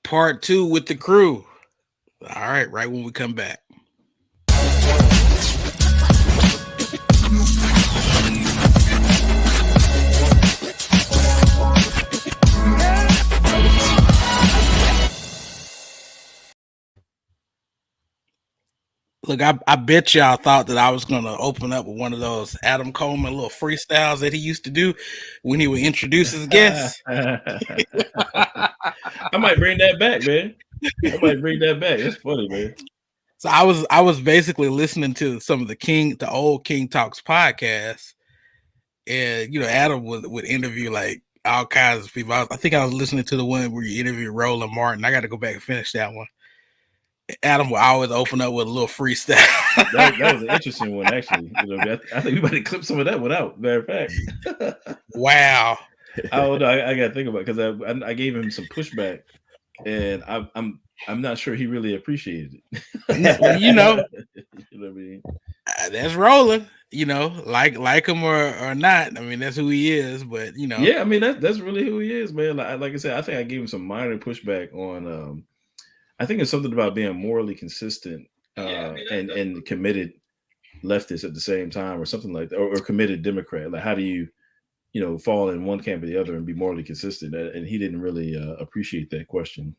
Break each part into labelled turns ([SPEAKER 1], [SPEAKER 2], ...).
[SPEAKER 1] part 2 with the crew. All right, right when we come back. Look, I bet y'all thought that I was going to open up with one of those Adam Coleman little freestyles that he used to do when he would introduce his guests.
[SPEAKER 2] I might bring that back, man. I might bring that back. That's funny, man.
[SPEAKER 1] So I was basically listening to some of the old King Talks podcasts, and Adam would interview like all kinds of people. I think I was listening to the one where you interviewed Roland Martin. I got to go back and finish that one. Adam will always open up with a little freestyle.
[SPEAKER 2] that was an interesting one, actually. I think we might have clipped some of that one out. Matter of fact.
[SPEAKER 1] Wow.
[SPEAKER 2] I don't know. I got to think about it because I gave him some pushback, and I'm not sure he really appreciated it.
[SPEAKER 1] Well,
[SPEAKER 2] you know what I mean?
[SPEAKER 1] That's Roland. Like him or not. I mean, that's who he is. But
[SPEAKER 2] yeah, I mean that's really who he is, man. Like I said, I think I gave him some minor pushback on. I think it's something about being morally consistent and committed leftist at the same time, or something like that, or committed Democrat. Like, how do you, fall in one camp or the other and be morally consistent? And he didn't really appreciate that question.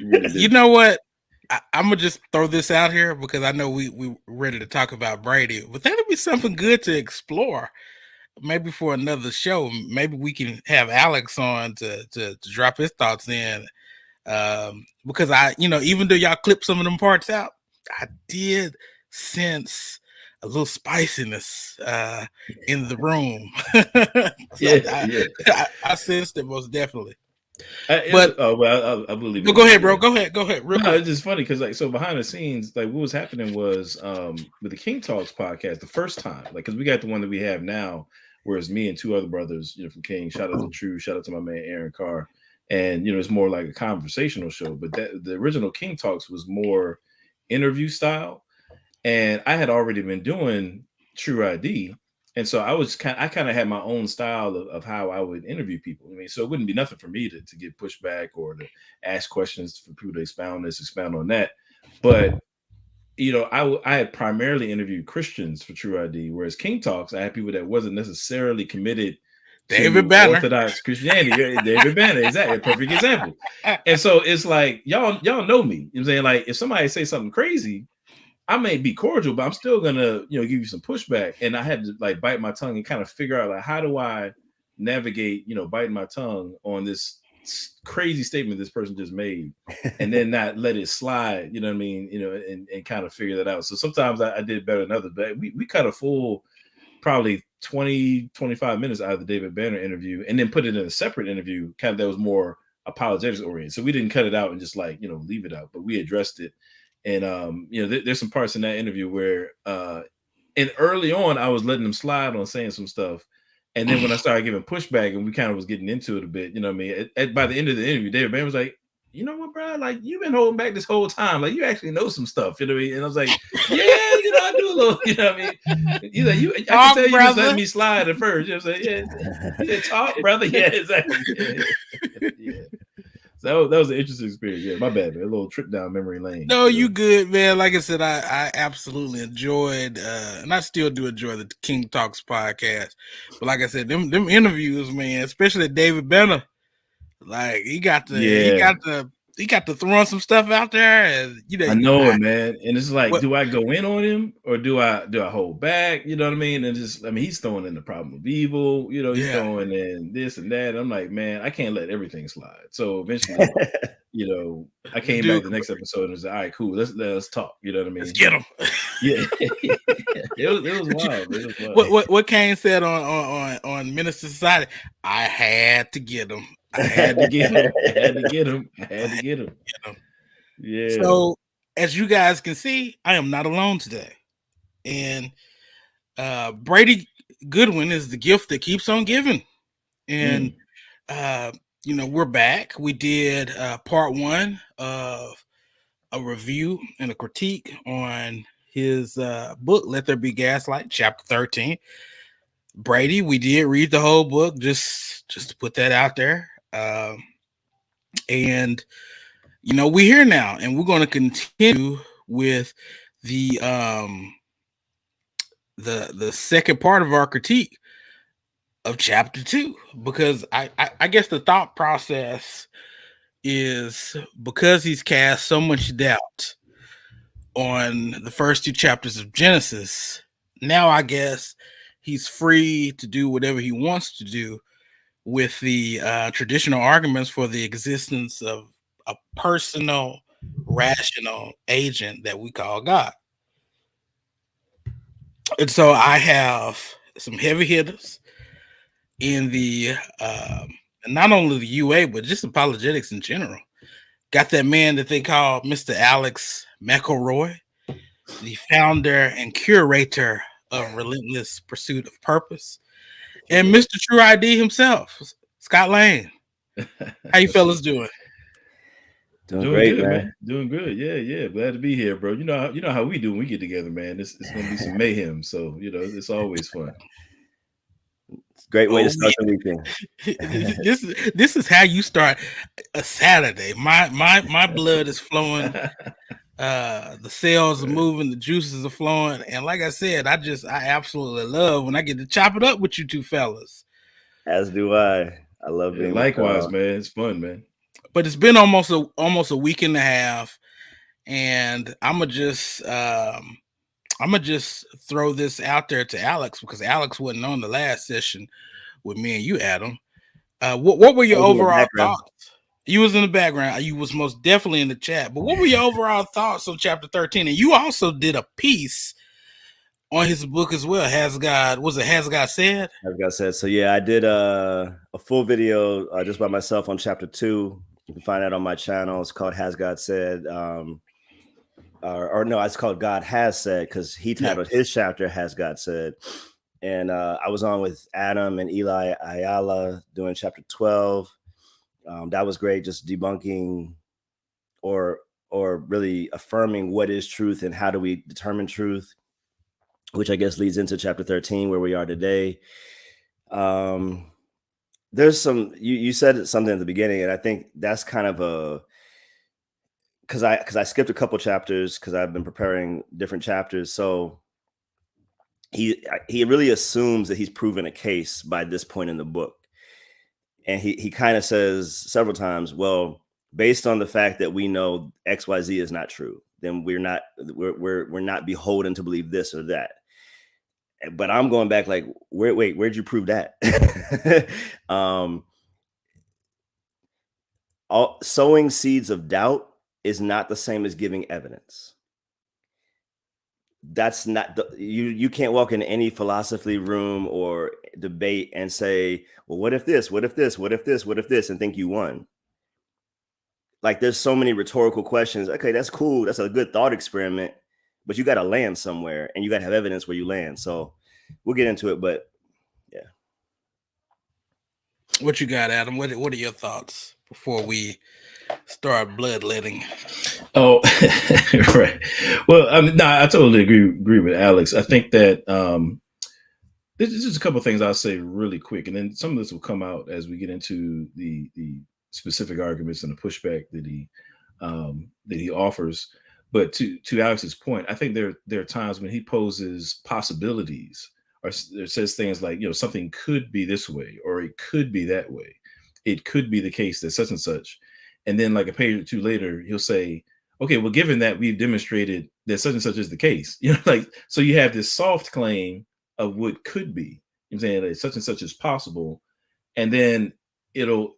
[SPEAKER 1] Really, you know what? I'm gonna just throw this out here because I know we ready to talk about Brady, but that'd be something good to explore. Maybe for another show, maybe we can have Alex on to drop his thoughts in. Because even though y'all clipped some of them parts out, I did sense a little spiciness in the room. I sensed it most definitely.
[SPEAKER 2] I believe.
[SPEAKER 1] Go ahead, bro. Go ahead.
[SPEAKER 2] No, it's just funny because so behind the scenes, what was happening was with the King Talks podcast the first time, because we got the one that we have now, where it's me and two other brothers, from King. Shout out to Tru. Shout out to my man Aaron Carr. And it's more like a conversational show, but the original King Talks was more interview style, and I had already been doing Tru-ID, and so I kind of had my own style of how I would interview people. I mean, so it wouldn't be nothing for me to get pushback or to ask questions for people to expound on that. But I had primarily interviewed Christians for Tru-ID, whereas King Talks, I had people that wasn't necessarily committed.
[SPEAKER 1] David Banner,
[SPEAKER 2] Orthodox Christianity. David Banner, exactly, a perfect example. And so it's like y'all know me. You know what I'm saying? Like, if somebody say something crazy, I may be cordial, but I'm still gonna give you some pushback. And I had to bite my tongue and kind of figure out how do I navigate biting my tongue on this crazy statement this person just made, and then not let it slide. You know what I mean? And kind of figure that out. So sometimes I did better than others, but we cut a full probably 20-25 minutes out of the David Banner interview, and then put it in a separate interview kind of that was more apologetics oriented. So we didn't cut it out and just leave it out, but we addressed it. And there's some parts in that interview where and early on I was letting them slide on saying some stuff, and then when I started giving pushback and we kind of was getting into it a bit, by the end of the interview, David Banner was like, you know what, bro? You've been holding back this whole time. You actually know some stuff. You know what I mean? And I was like, yeah, I do a little. You know what I mean? I can tell you just let me slide at first. You know what I'm saying? Yeah, talk, brother. Yeah, exactly. Yeah. So that was an interesting experience. Yeah, my bad, man. A little trip down memory lane.
[SPEAKER 1] No, you good, man. Like I said, I absolutely enjoyed, and I still do enjoy the King Talks podcast. But like I said, them interviews, man, especially David Banner. He got to throwing some stuff out there, and
[SPEAKER 2] I know it, man. And it's do I go in on him or do I hold back? You know what I mean? And he's throwing in the problem of evil. He's throwing in this and that. I'm like, man, I can't let everything slide. So eventually, I came back the next episode and was like, all right, cool, let's talk. You know what I mean?
[SPEAKER 1] Let's get him.
[SPEAKER 2] Yeah, it was wild. It was wild.
[SPEAKER 1] What Kane said on Minister Society, I had to get him.
[SPEAKER 2] I had to get him. Yeah.
[SPEAKER 1] So as you guys can see, I am not alone today. And Brady Goodwin is the gift that keeps on giving. And we're back. We did part 1 of a review and a critique on his book, Let There Be Gaslight, chapter 13. Brady, we did read the whole book, just to put that out there. And we're here now, and we're going to continue with the the second part of our critique of chapter 2, because I guess the thought process is, because he's cast so much doubt on the first 2 chapters of Genesis, now I guess he's free to do whatever he wants to do with the traditional arguments for the existence of a personal, rational agent that we call God. And so I have some heavy hitters in the not only the UA, but just apologetics in general. Got that man that they call Mr. Alex McElroy, the founder and curator of Relentless Pursuit of Purpose, and Mr. Tru-ID himself, Scott Lane. How you fellas doing?
[SPEAKER 3] Doing great,
[SPEAKER 2] good,
[SPEAKER 3] man.
[SPEAKER 2] Doing good. Yeah. Glad to be here, bro. You know how we do when we get together, man. It's gonna be some mayhem. So it's always fun.
[SPEAKER 3] Great way to start the weekend.
[SPEAKER 1] This is how you start a Saturday. My blood is flowing. The cells are moving, the juices are flowing, and like I said, I absolutely love when I get to chop it up with you two fellas.
[SPEAKER 3] As do I. I love being
[SPEAKER 2] likewise, man. It's fun, man.
[SPEAKER 1] But it's been almost a week and a half, and I'ma just throw this out there to Alex, because Alex wasn't on the last session with me and you, Adam. What were your overall thoughts? You was in the background. You was most definitely in the chat. But what were your overall thoughts on chapter 13? And you also did a piece on his book as well. Has God Said?
[SPEAKER 3] Has God Said. So yeah, I did a full video just by myself on chapter 2. You can find that on my channel. It's called Has God Said? Or no, it's called God Has Said, because he titled his chapter Has God Said. And I was on with Adam and Eli Ayala doing chapter 12. That was great, just debunking or really affirming what is truth and how do we determine truth, which I guess leads into chapter 13, where we are today. There's some, you said something at the beginning, and I think that's kind of because I skipped a couple chapters because I've been preparing different chapters. So he really assumes that he's proven a case by this point in the book. And he kind of says several times, well, based on the fact that we know XYZ is not true, then we're not beholden to believe this or that. But I'm going back like, where'd you prove that? Sowing seeds of doubt is not the same as giving evidence. That's not you can't walk in any philosophy room or debate and say, well, what if this, what if this, what if this, what if this, and think you won. Like, there's so many rhetorical questions. Okay, that's cool, that's a good thought experiment, but you got to land somewhere and you got to have evidence where you land. So we'll get into it, but yeah.
[SPEAKER 1] What you got, Adam? What are your thoughts before we start bloodletting?
[SPEAKER 2] Oh, right. Well, I totally agree with Alex. I think that there's just a couple of things I'll say really quick, and then some of this will come out as we get into the specific arguments and the pushback that he offers. But to Alex's point, I think there are times when he poses possibilities or says things like, something could be this way or it could be that way. It could be the case that such and such. And then like a page or two later, he'll say, okay, well, given that we've demonstrated that such and such is the case, so you have this soft claim of what could be, I'm saying that such and such is possible. And then 2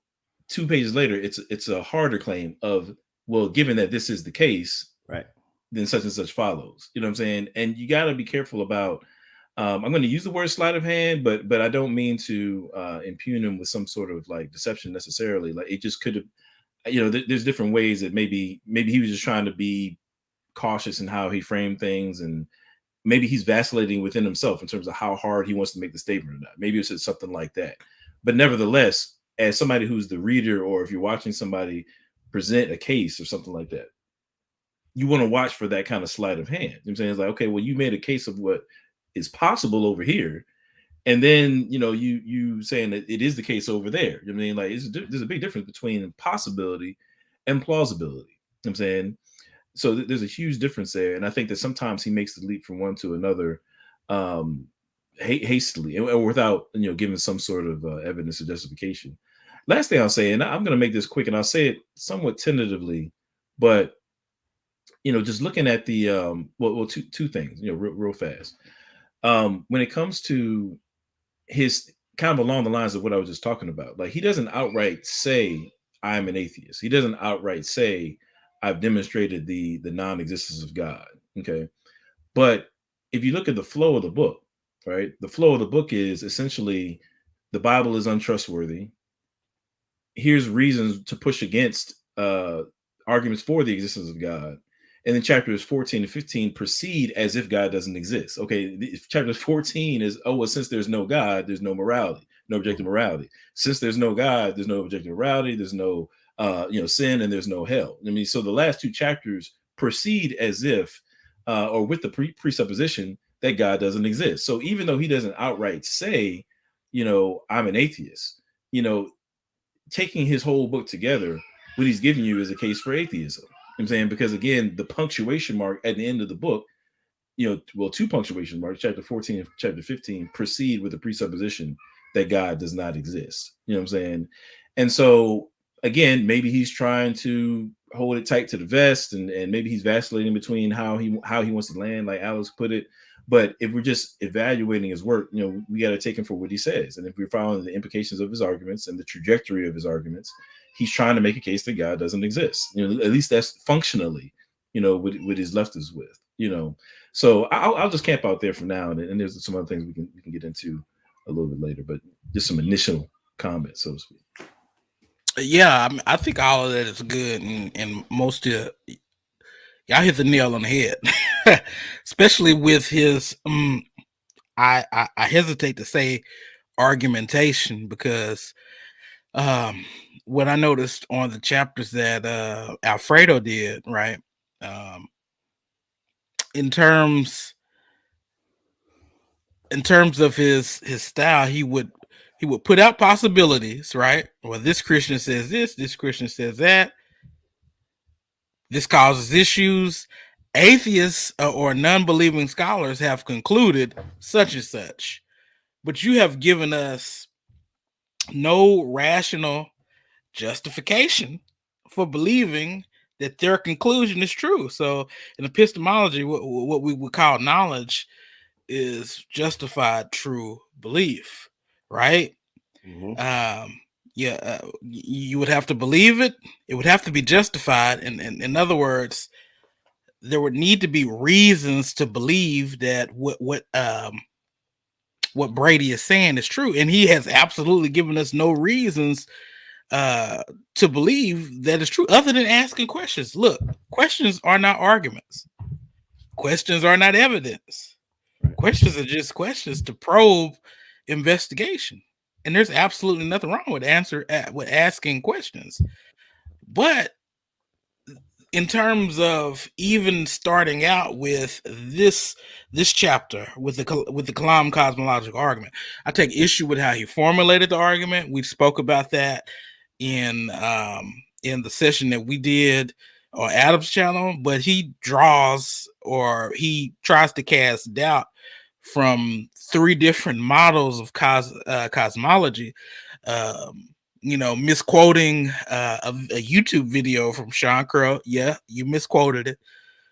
[SPEAKER 2] pages later, it's a harder claim of, well, given that this is the case,
[SPEAKER 3] right, then
[SPEAKER 2] such and such follows. You know what I'm saying? And you got to be careful about, I'm going to use the word sleight of hand, but I don't mean to impugn him with some sort of like deception necessarily. Like, it just could have, there's different ways that maybe he was just trying to be cautious in how he framed things, and maybe he's vacillating within himself in terms of how hard he wants to make the statement or not. Maybe it's something like that. But nevertheless, as somebody who's the reader, or if you're watching somebody present a case or something like that, you want to watch for that kind of sleight of hand. You know what I'm saying? It's like, okay, well, you made a case of what is possible over here, And then, you know, you saying that it is the case over there. You know what I mean? Like, there's a big difference between possibility and plausibility. You know what I'm saying? So there's a huge difference there. And I think that sometimes he makes the leap from one to another hastily or without, you know, giving some sort of evidence or justification. Last thing I'll say, and I'm going to make this quick, and I'll say it somewhat tentatively, but, you know, just looking at the, well, two things, you know, real fast. When it comes to his kind of along the lines of what I was just talking about, like, he doesn't outright say I'm an atheist. He doesn't outright say I've demonstrated the non-existence of God. Okay. But if you look at the flow of the book, right, the flow of the book is essentially the Bible is untrustworthy. Here's reasons to push against arguments for the existence of God. And then chapters 14 and 15 proceed as if God doesn't exist. Okay, chapter 14 is, oh, well, since there's no God, there's no morality, no objective morality. Since there's no God, there's no objective morality, there's no sin, and there's no hell. I mean, so the last two chapters proceed as if, or with the presupposition that God doesn't exist. So even though he doesn't outright say, you know, I'm an atheist, you know, taking his whole book together, what he's giving you is a case for atheism. I'm saying, because again, the punctuation mark at the end of the book, you know, well, two punctuation marks, chapter 14 and chapter 15, proceed with the presupposition that God does not exist. You know what I'm saying? And so again, maybe he's trying to hold it tight to the vest, and maybe he's vacillating between how he wants to land, like Alex put it. But if we're just evaluating his work, you know, we got to take him for what he says. And if we're following the implications of his arguments and the trajectory of his arguments, he's trying to make a case that God doesn't exist. You know, at least that's functionally, you know, what his left is with, you know. So I'll just camp out there for now, and there's some other things we can get into a little bit later, but just some initial comments, so to speak.
[SPEAKER 1] Yeah, I think all of that is good, and most of y'all hit the nail on the head, especially with his. I hesitate to say argumentation, because what I noticed on the chapters that Alfredo did, right, in terms of his style, he would put out possibilities, right? Well, this Christian says this Christian says that, this causes issues. Atheists or non-believing scholars have concluded such and such, but you have given us no rational justification for believing that their conclusion is true. So in epistemology, what we would call knowledge is justified true belief, right? Mm-hmm. You would have to believe it. It would have to be justified. And in other words, there would need to be reasons to believe that what Brady is saying is true. And he has absolutely given us no reasons to believe that it's true, other than asking questions. Look, questions are not arguments. Questions are not evidence. Questions are just questions to probe investigation. And there's absolutely nothing wrong with asking questions. But in terms of even starting out with this chapter with the Kalam cosmological argument, I take issue with how he formulated the argument. We spoke about that in the session that we did on Adam's channel, but he tries to cast doubt from three different models of cosmology. You know, misquoting a YouTube video from Sean Crow. Yeah, you misquoted it.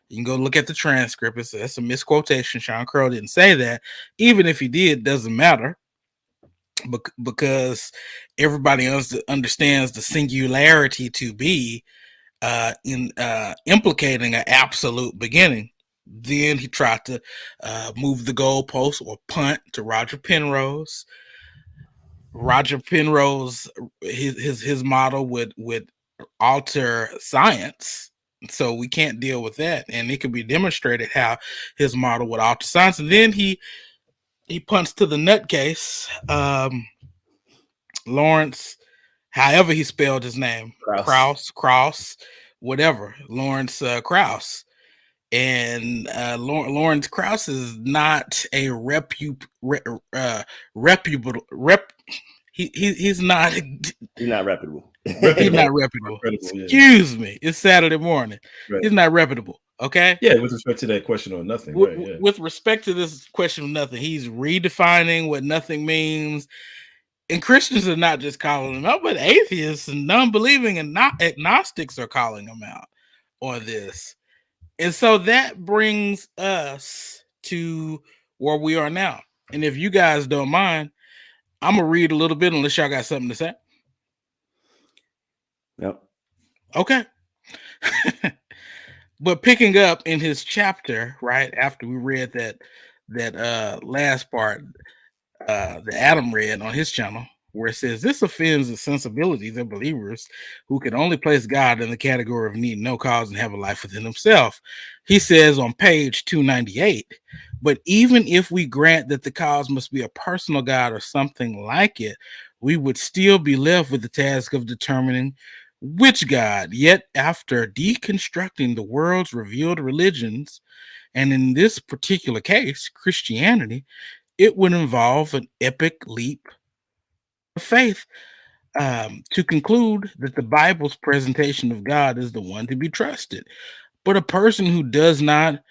[SPEAKER 1] You can go look at the transcript. It's a misquotation. Sean Crow didn't say that. Even if he did, doesn't matter, because everybody else understands the singularity to be implicating an absolute beginning. Then he tried to move the goalpost or punt to Roger Penrose. Roger Penrose, his model would alter science, so we can't deal with that. And it could be demonstrated how his model would alter science. And then he punts to the nutcase, Lawrence, however he spelled his name, Krauss, whatever, Lawrence Krauss. And Lawrence Krauss is not a reputable he's not
[SPEAKER 3] He's not reputable.
[SPEAKER 1] He's not reputable. Excuse me. It's Saturday morning.
[SPEAKER 2] Right.
[SPEAKER 1] He's not reputable. Okay.
[SPEAKER 2] Yeah, with respect to that question on nothing.
[SPEAKER 1] With respect to this question of nothing, he's redefining what nothing means. And Christians are not just calling him out, but atheists and non-believing and not agnostics are calling him out on this. And so that brings us to where we are now. And if you guys don't mind, I'm gonna read a little bit unless y'all got something to say.
[SPEAKER 3] Yep.
[SPEAKER 1] Okay. But picking up in his chapter, right after we read that last part that Adam read on his channel, where it says this offends the sensibilities of believers who can only place God in the category of need no cause and have a life within himself. He says on page 298, but even if we grant that the cause must be a personal God or something like it, we would still be left with the task of determining which God. Yet after deconstructing the world's revealed religions, and in this particular case, Christianity, it would involve an epic leap of faith to conclude that the Bible's presentation of God is the one to be trusted. But a person who does not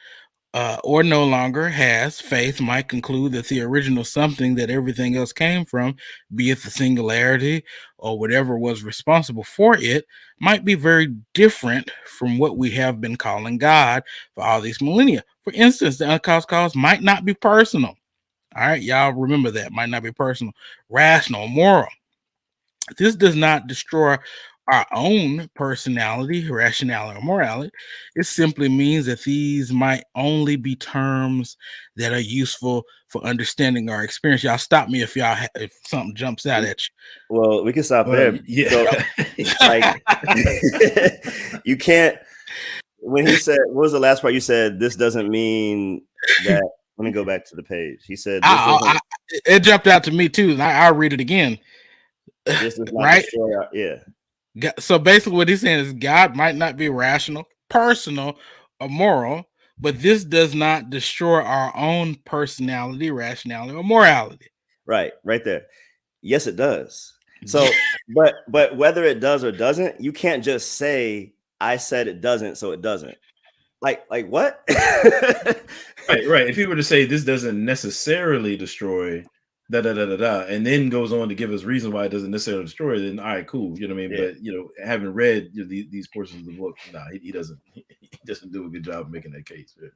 [SPEAKER 1] or no longer has faith might conclude that the original something that everything else came from, be it the singularity or whatever was responsible for it, might be very different from what we have been calling God for all these millennia. For instance, the uncaused cause might not be personal. All right, y'all remember that. Might not be personal, rational, moral. This does not destroy our own personality, rationality, or morality. It simply means that these might only be terms that are useful for understanding our experience. Y'all stop me if if something jumps out at you.
[SPEAKER 3] Well, we can stop there.
[SPEAKER 2] Yeah.
[SPEAKER 3] So, like, you can't. When he said, what was the last part? You said this doesn't mean that. Let me go back to the page. He said,
[SPEAKER 1] it jumped out to me too. I'll read it again.
[SPEAKER 3] This does not
[SPEAKER 1] right?
[SPEAKER 3] destroy our, yeah.
[SPEAKER 1] So basically, what he's saying is God might not be rational, personal, or moral, but this does not destroy our own personality, rationality, or morality.
[SPEAKER 3] Right there. Yes, it does. So, but whether it does or doesn't, you can't just say I said it doesn't, so it doesn't. Like what?
[SPEAKER 2] Right. If he were to say this doesn't necessarily destroy and then goes on to give us reason why it doesn't necessarily destroy, then all right, cool. You know what I mean? Yeah. But having read these portions of the book, he doesn't do a good job of making that case. Right.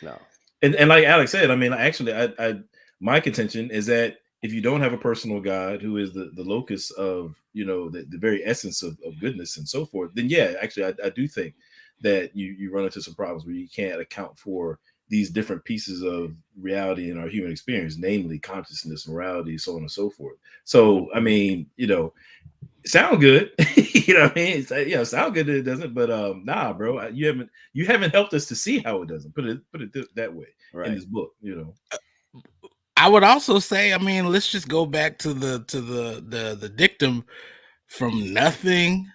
[SPEAKER 3] No.
[SPEAKER 2] And like Alex said, I mean, actually, I my contention is that if you don't have a personal God who is the locus of the very essence of goodness and so forth, then yeah, actually, I do think that you run into some problems where you can't account for these different pieces of reality in our human experience, namely consciousness, morality, so on and so forth. So, I mean, sound good, what I mean? It's, sound good that it doesn't, but nah, bro, you haven't helped us to see how it doesn't. Put it that way in this book,
[SPEAKER 1] I would also say, I mean, let's just go back to the dictum: from nothing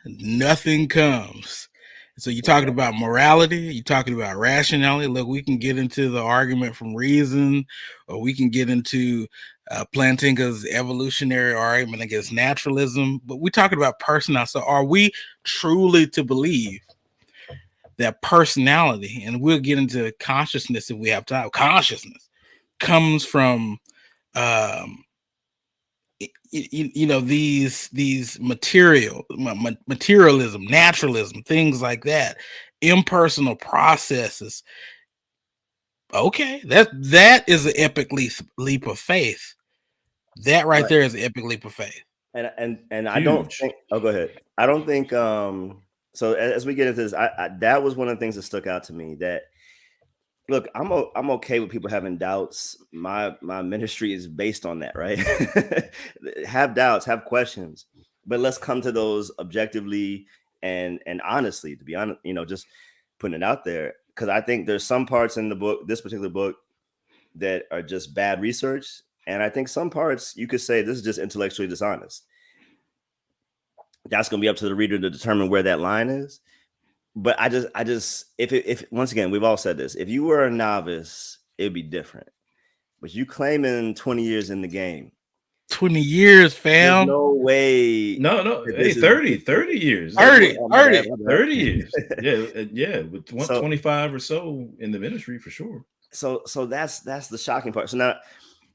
[SPEAKER 1] comes. So you're talking about morality, you're talking about rationality. Look, we can get into the argument from reason, or we can get into Plantinga's evolutionary argument against naturalism, but we're talking about personality. So are we truly to believe that personality, and we'll get into consciousness if we have time, consciousness comes from these materialism, naturalism, things like that, impersonal processes? Okay, that is an epic leap of faith. That right there is an epic leap of faith.
[SPEAKER 3] And I don't think, go ahead. I don't think so as we get into this, I that was one of the things that stuck out to me. That look, I'm okay with people having doubts. My ministry is based on that, right? Have doubts, have questions, but let's come to those objectively and honestly, to be honest, just putting it out there. Because I think there's some parts in the book, this particular book, that are just bad research. And I think some parts you could say this is just intellectually dishonest. That's going to be up to the reader to determine where that line is. But I just, if once again, we've all said this, if you were a novice, it'd be different. But you claiming 20 years in the game.
[SPEAKER 1] 20 years, fam.
[SPEAKER 3] There's no way.
[SPEAKER 2] No. Hey, 30 years.
[SPEAKER 1] 30
[SPEAKER 2] years. Yeah. With 25 or so in the ministry for sure.
[SPEAKER 3] So that's the shocking part. So now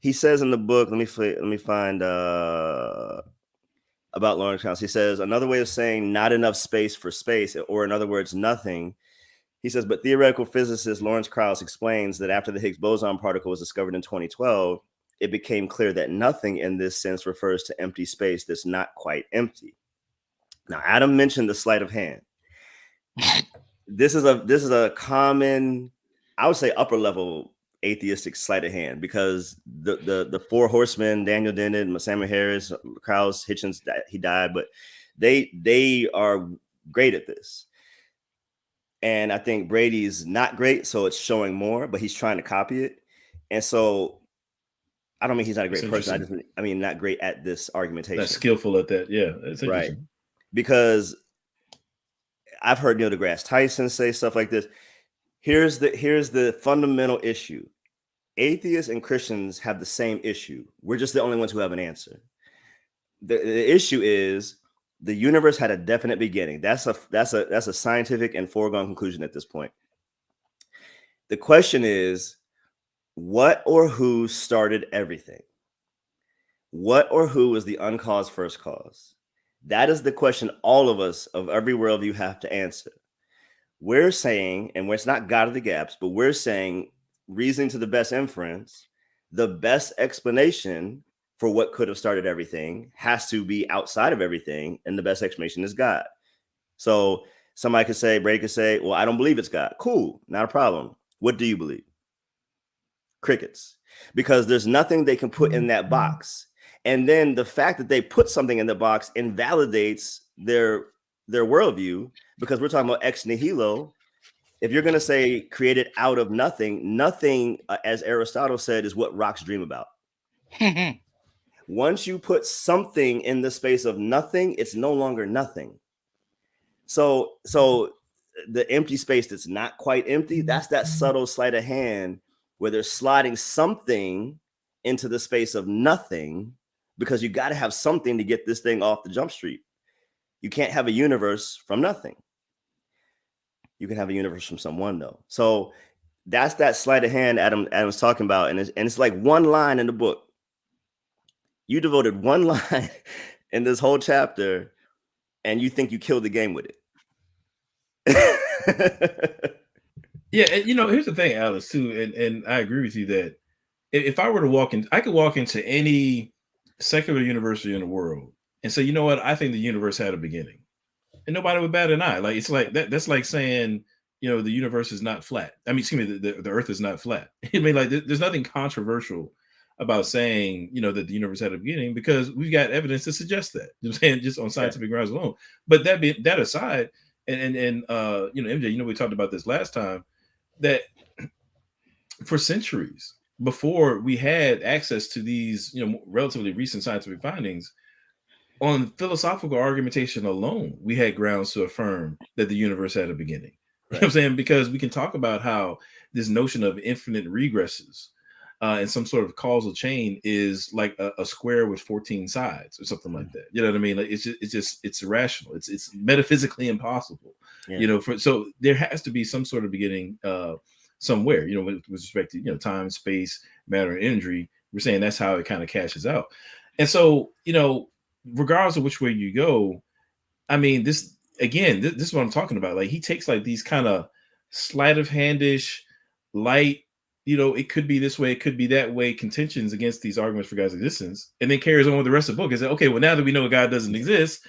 [SPEAKER 3] he says in the book, let me find about Lawrence Krauss. He says another way of saying not enough space for space, or in other words, nothing. He says, but theoretical physicist Lawrence Krauss explains that after the Higgs boson particle was discovered in 2012, it became clear that nothing in this sense refers to empty space that's not quite empty. Now, Adam mentioned the sleight of hand. This is a common, I would say, upper level atheistic sleight of hand, because the four horsemen, Daniel Dennett, Samuel Harris, Krauss, Hitchens, he died, but they are great at this. And I think Brady's not great, so it's showing more, but he's trying to copy it. And so I don't mean he's not a great person. I mean not great at this argumentation.
[SPEAKER 2] Not skillful at that. Yeah, that's
[SPEAKER 3] right. Because I've heard Neil deGrasse Tyson say stuff like this. Here's the fundamental issue. Atheists and Christians have the same issue. We're just the only ones who have an answer. The issue is the universe had a definite beginning. That's a scientific and foregone conclusion at this point. The question is, what or who started everything? What or who is the uncaused first cause? That is the question all of us of every worldview have to answer. We're saying, and it's not God of the gaps, but we're saying, reasoning to the best inference, the best explanation for what could have started everything has to be outside of everything, and the best explanation is God. So somebody could say, Brady could say, well, I don't believe it's God. Cool, not a problem. What do you believe? Crickets. Because there's nothing they can put in that box. And then the fact that they put something in the box invalidates their worldview, because we're talking about ex nihilo. If you're going to say created out of nothing, as Aristotle said, is what rocks dream about. Once you put something in the space of nothing, it's no longer nothing. So the empty space that's not quite empty, that's that subtle sleight of hand where they're sliding something into the space of nothing, because you got to have something to get this thing off the jump street. You can't have a universe from nothing. You can have a universe from someone, though. So that's that sleight of hand Adam's talking about, and it's like one line in the book. You devoted one line in this whole chapter, and you think you killed the game with
[SPEAKER 2] it. Yeah, and here's the thing, Alex, too, and I agree with you that if I were to walk in, I could walk into any secular university in the world and say, you know what, I think the universe had a beginning, and nobody would bat an eye. Like, it's like that's like saying, the universe is not flat. I mean, excuse me, the earth is not flat. I mean, like, there's nothing controversial about saying, that the universe had a beginning, because we've got evidence to suggest that. You know what I'm saying? Just on scientific grounds alone. But that aside, and MJ, we talked about this last time, that for centuries before we had access to these, relatively recent scientific findings, on philosophical argumentation alone, we had grounds to affirm that the universe had a beginning. Right. You know what I'm saying? Because we can talk about how this notion of infinite regresses and some sort of causal chain is like a square with 14 sides or something like that. You know what I mean? Like, it's irrational. It's metaphysically impossible. Yeah. So there has to be some sort of beginning somewhere, with respect to, time, space, matter, and energy. We're saying that's how it kind of cashes out. And so, regardless of which way you go, I mean, this is what I'm talking about. Like, he takes like these kind of sleight of handish, light, it could be this way, it could be that way, contentions against these arguments for God's existence, and then carries on with the rest of the book and say, okay, well, now that we know God doesn't exist,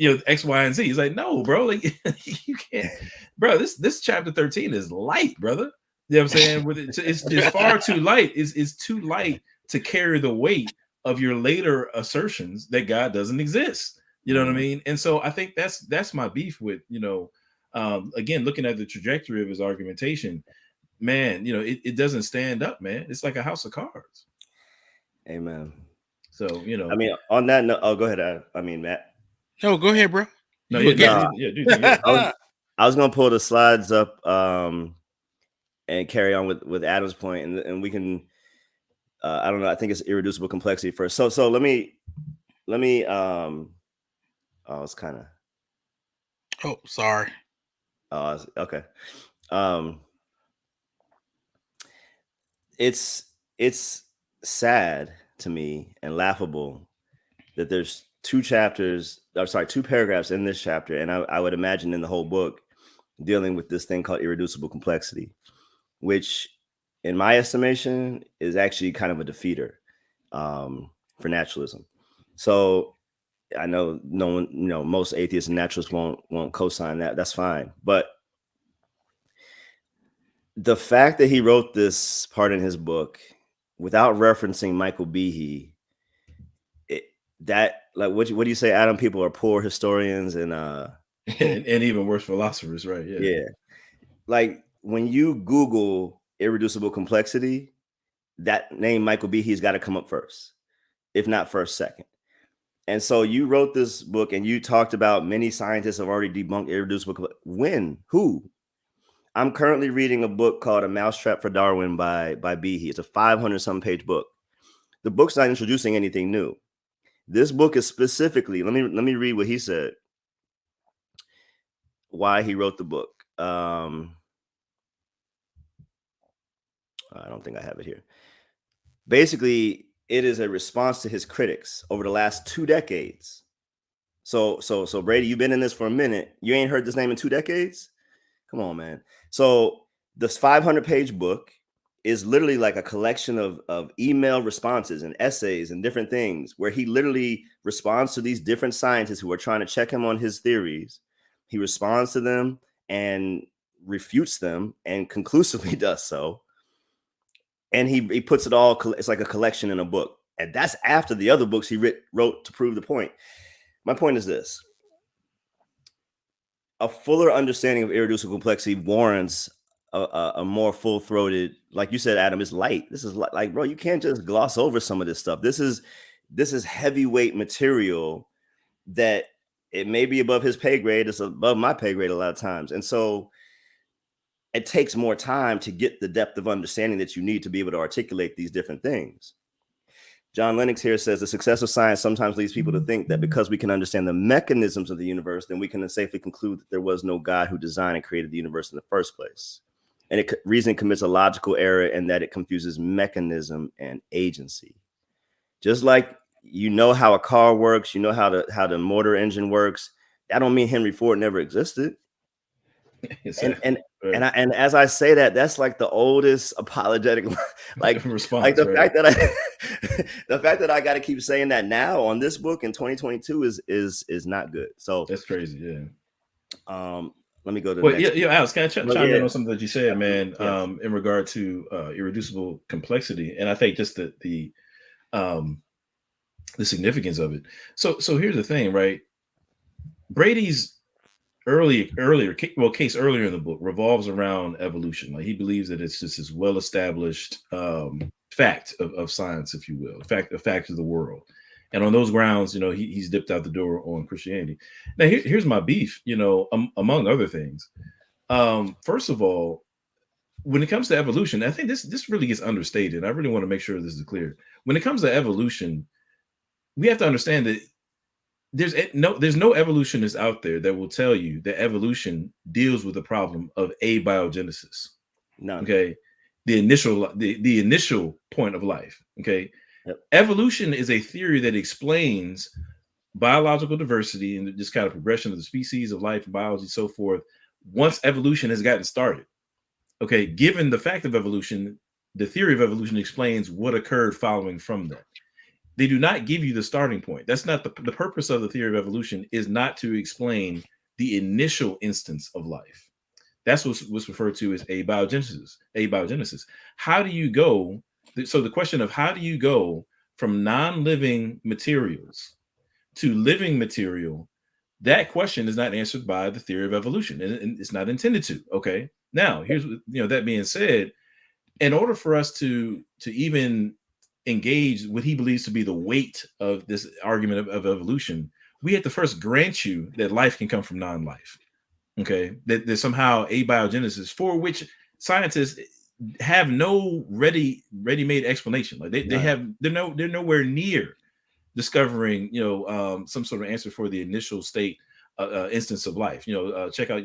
[SPEAKER 2] X, Y, and Z. He's like, no, bro, like, you can't, bro. This chapter 13 is light, brother. You know what I'm saying? It's far too light. It's too light to carry the weight of your later assertions that God doesn't exist. You know what I mean? And so I think that's my beef with, again, looking at the trajectory of his argumentation, man, it doesn't stand up, man. It's like a house of cards.
[SPEAKER 3] Amen.
[SPEAKER 2] So,
[SPEAKER 3] I mean, on that note, go ahead. Matt.
[SPEAKER 1] No, go ahead, bro.
[SPEAKER 2] No,
[SPEAKER 1] dude.
[SPEAKER 3] I I was gonna pull the slides up and carry on with Adam's point, and we can. I don't know. I think it's irreducible complexity first. So let me. Oh, it's kind of.
[SPEAKER 1] Oh, sorry.
[SPEAKER 3] Oh, okay. It's sad to me and laughable that there's two paragraphs in this chapter, and I would imagine in the whole book dealing with this thing called irreducible complexity, which, in my estimation, is actually kind of a defeater for naturalism. So I know no one, most atheists and naturalists won't co-sign that. That's fine, but the fact that he wrote this part in his book without referencing Michael Behe, what do you say, Adam? People are poor historians and
[SPEAKER 2] even worse philosophers, right?
[SPEAKER 3] Yeah. Like when you Google irreducible complexity, that name Michael Behe's got to come up first, if not first, second. And so you wrote this book and you talked about many scientists have already debunked irreducible. When? Who? I'm currently reading a book called A Mousetrap for Darwin by Behe. It's a 500-some page book. The book's not introducing anything new. This book is specifically, let me read what he said, why he wrote the book. I don't think I have it here. Basically, it is a response to his critics over the last 2 decades. So Brady, you've been in this for a minute. You ain't heard this name in 2 decades? Come on, man. So this 500-page book is literally like a collection of email responses and essays and different things where he literally responds to these different scientists who are trying to check him on his theories. He responds to them and refutes them and conclusively does so. And he puts it all, it's like a collection in a book. And that's after the other books he wrote to prove the point. My point is this. A fuller understanding of irreducible complexity warrants a more full-throated, like you said, Adam, it's light. This is like, bro, you can't just gloss over some of this stuff. This is heavyweight material that it may be above his pay grade. It's above my pay grade a lot of times. And so it takes more time to get the depth of understanding that you need to be able to articulate these different things. John Lennox here says the success of science sometimes leads people to think that because we can understand the mechanisms of the universe, then we can safely conclude that there was no God who designed and created the universe in the first place. And reason commits a logical error in that it confuses mechanism and agency. Just like you know how a car works, you know how the motor engine works. That don't mean Henry Ford never existed. And as I say that, that's like the oldest apologetic like response. Like the fact that I got to keep saying that now on this book in 2022 is not good. So
[SPEAKER 2] that's crazy. Yeah.
[SPEAKER 3] Let me go to the next.
[SPEAKER 2] Yeah, Alex, can I chime in on something that you said, man? Yeah. In regard to irreducible complexity, and I think just the significance of it. So here's the thing, right? Brady's case earlier in the book revolves around evolution. Like he believes that it's just this well-established fact of science, if you will, a fact of the world. And on those grounds, he's dipped out the door on Christianity. Now, here's my beef, among other things. First of all, when it comes to evolution, I think this really gets understated. I really want to make sure this is clear. When it comes to evolution, we have to understand that there's no evolutionist out there that will tell you that evolution deals with the problem of abiogenesis.
[SPEAKER 3] No.
[SPEAKER 2] Okay. The initial point of life. Okay.
[SPEAKER 3] Yep.
[SPEAKER 2] Evolution is a theory that explains biological diversity and this kind of progression of the species of life and biology, so forth, once evolution has gotten started. Okay. Given the fact of evolution, the theory of evolution explains what occurred following from that. They do not give you the starting point. That's not the purpose of the theory of evolution is not to explain the initial instance of life. That's what's referred to as abiogenesis. How do you go? So the question of how do you go from non-living materials to living material, that question is not answered by the theory of evolution, and it's not intended to. Okay. Now, here's that being said, in order for us to even engage what he believes to be the weight of this argument of evolution, we have to first grant you that life can come from non-life. Okay, that somehow abiogenesis, for which scientists have no ready-made explanation. Like they're nowhere near discovering, some sort of answer for the initial state instance of life. You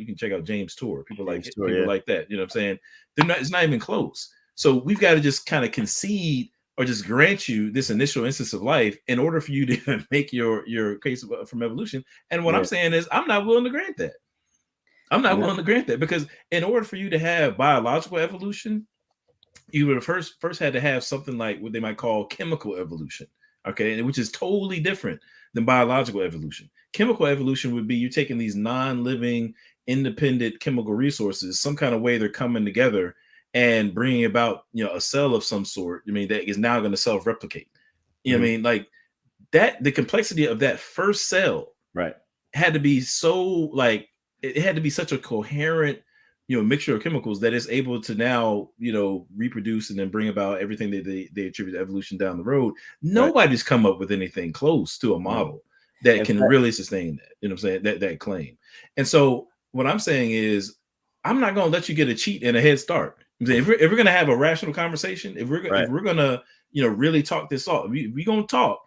[SPEAKER 2] can check out James Tour, people like that. You know what I'm saying? It's not even close. So we've got to just kind of concede or just grant you this initial instance of life in order for you to make your case from evolution. And what I'm saying is, I'm not willing to grant that. I'm not willing to grant that, because in order for you to have biological evolution, you would have first had to have something like what they might call chemical evolution. Okay, which is totally different than biological evolution. Chemical evolution would be you taking these non-living, independent chemical resources, some kind of way they're coming together and bringing about, a cell of some sort. I mean, that is now going to self-replicate. You know what I mean? Like that, the complexity of that first cell, had to be so, like, it had to be such a coherent, mixture of chemicals that is able to now, reproduce and then bring about everything that they attribute to evolution down the road. Nobody's come up with anything close to a model that can really sustain that. You know what I'm saying? That claim. And so what I'm saying is, I'm not going to let you get a cheat and a head start. If we're going to have a rational conversation, if we're going to, really talk this off, we're going to talk,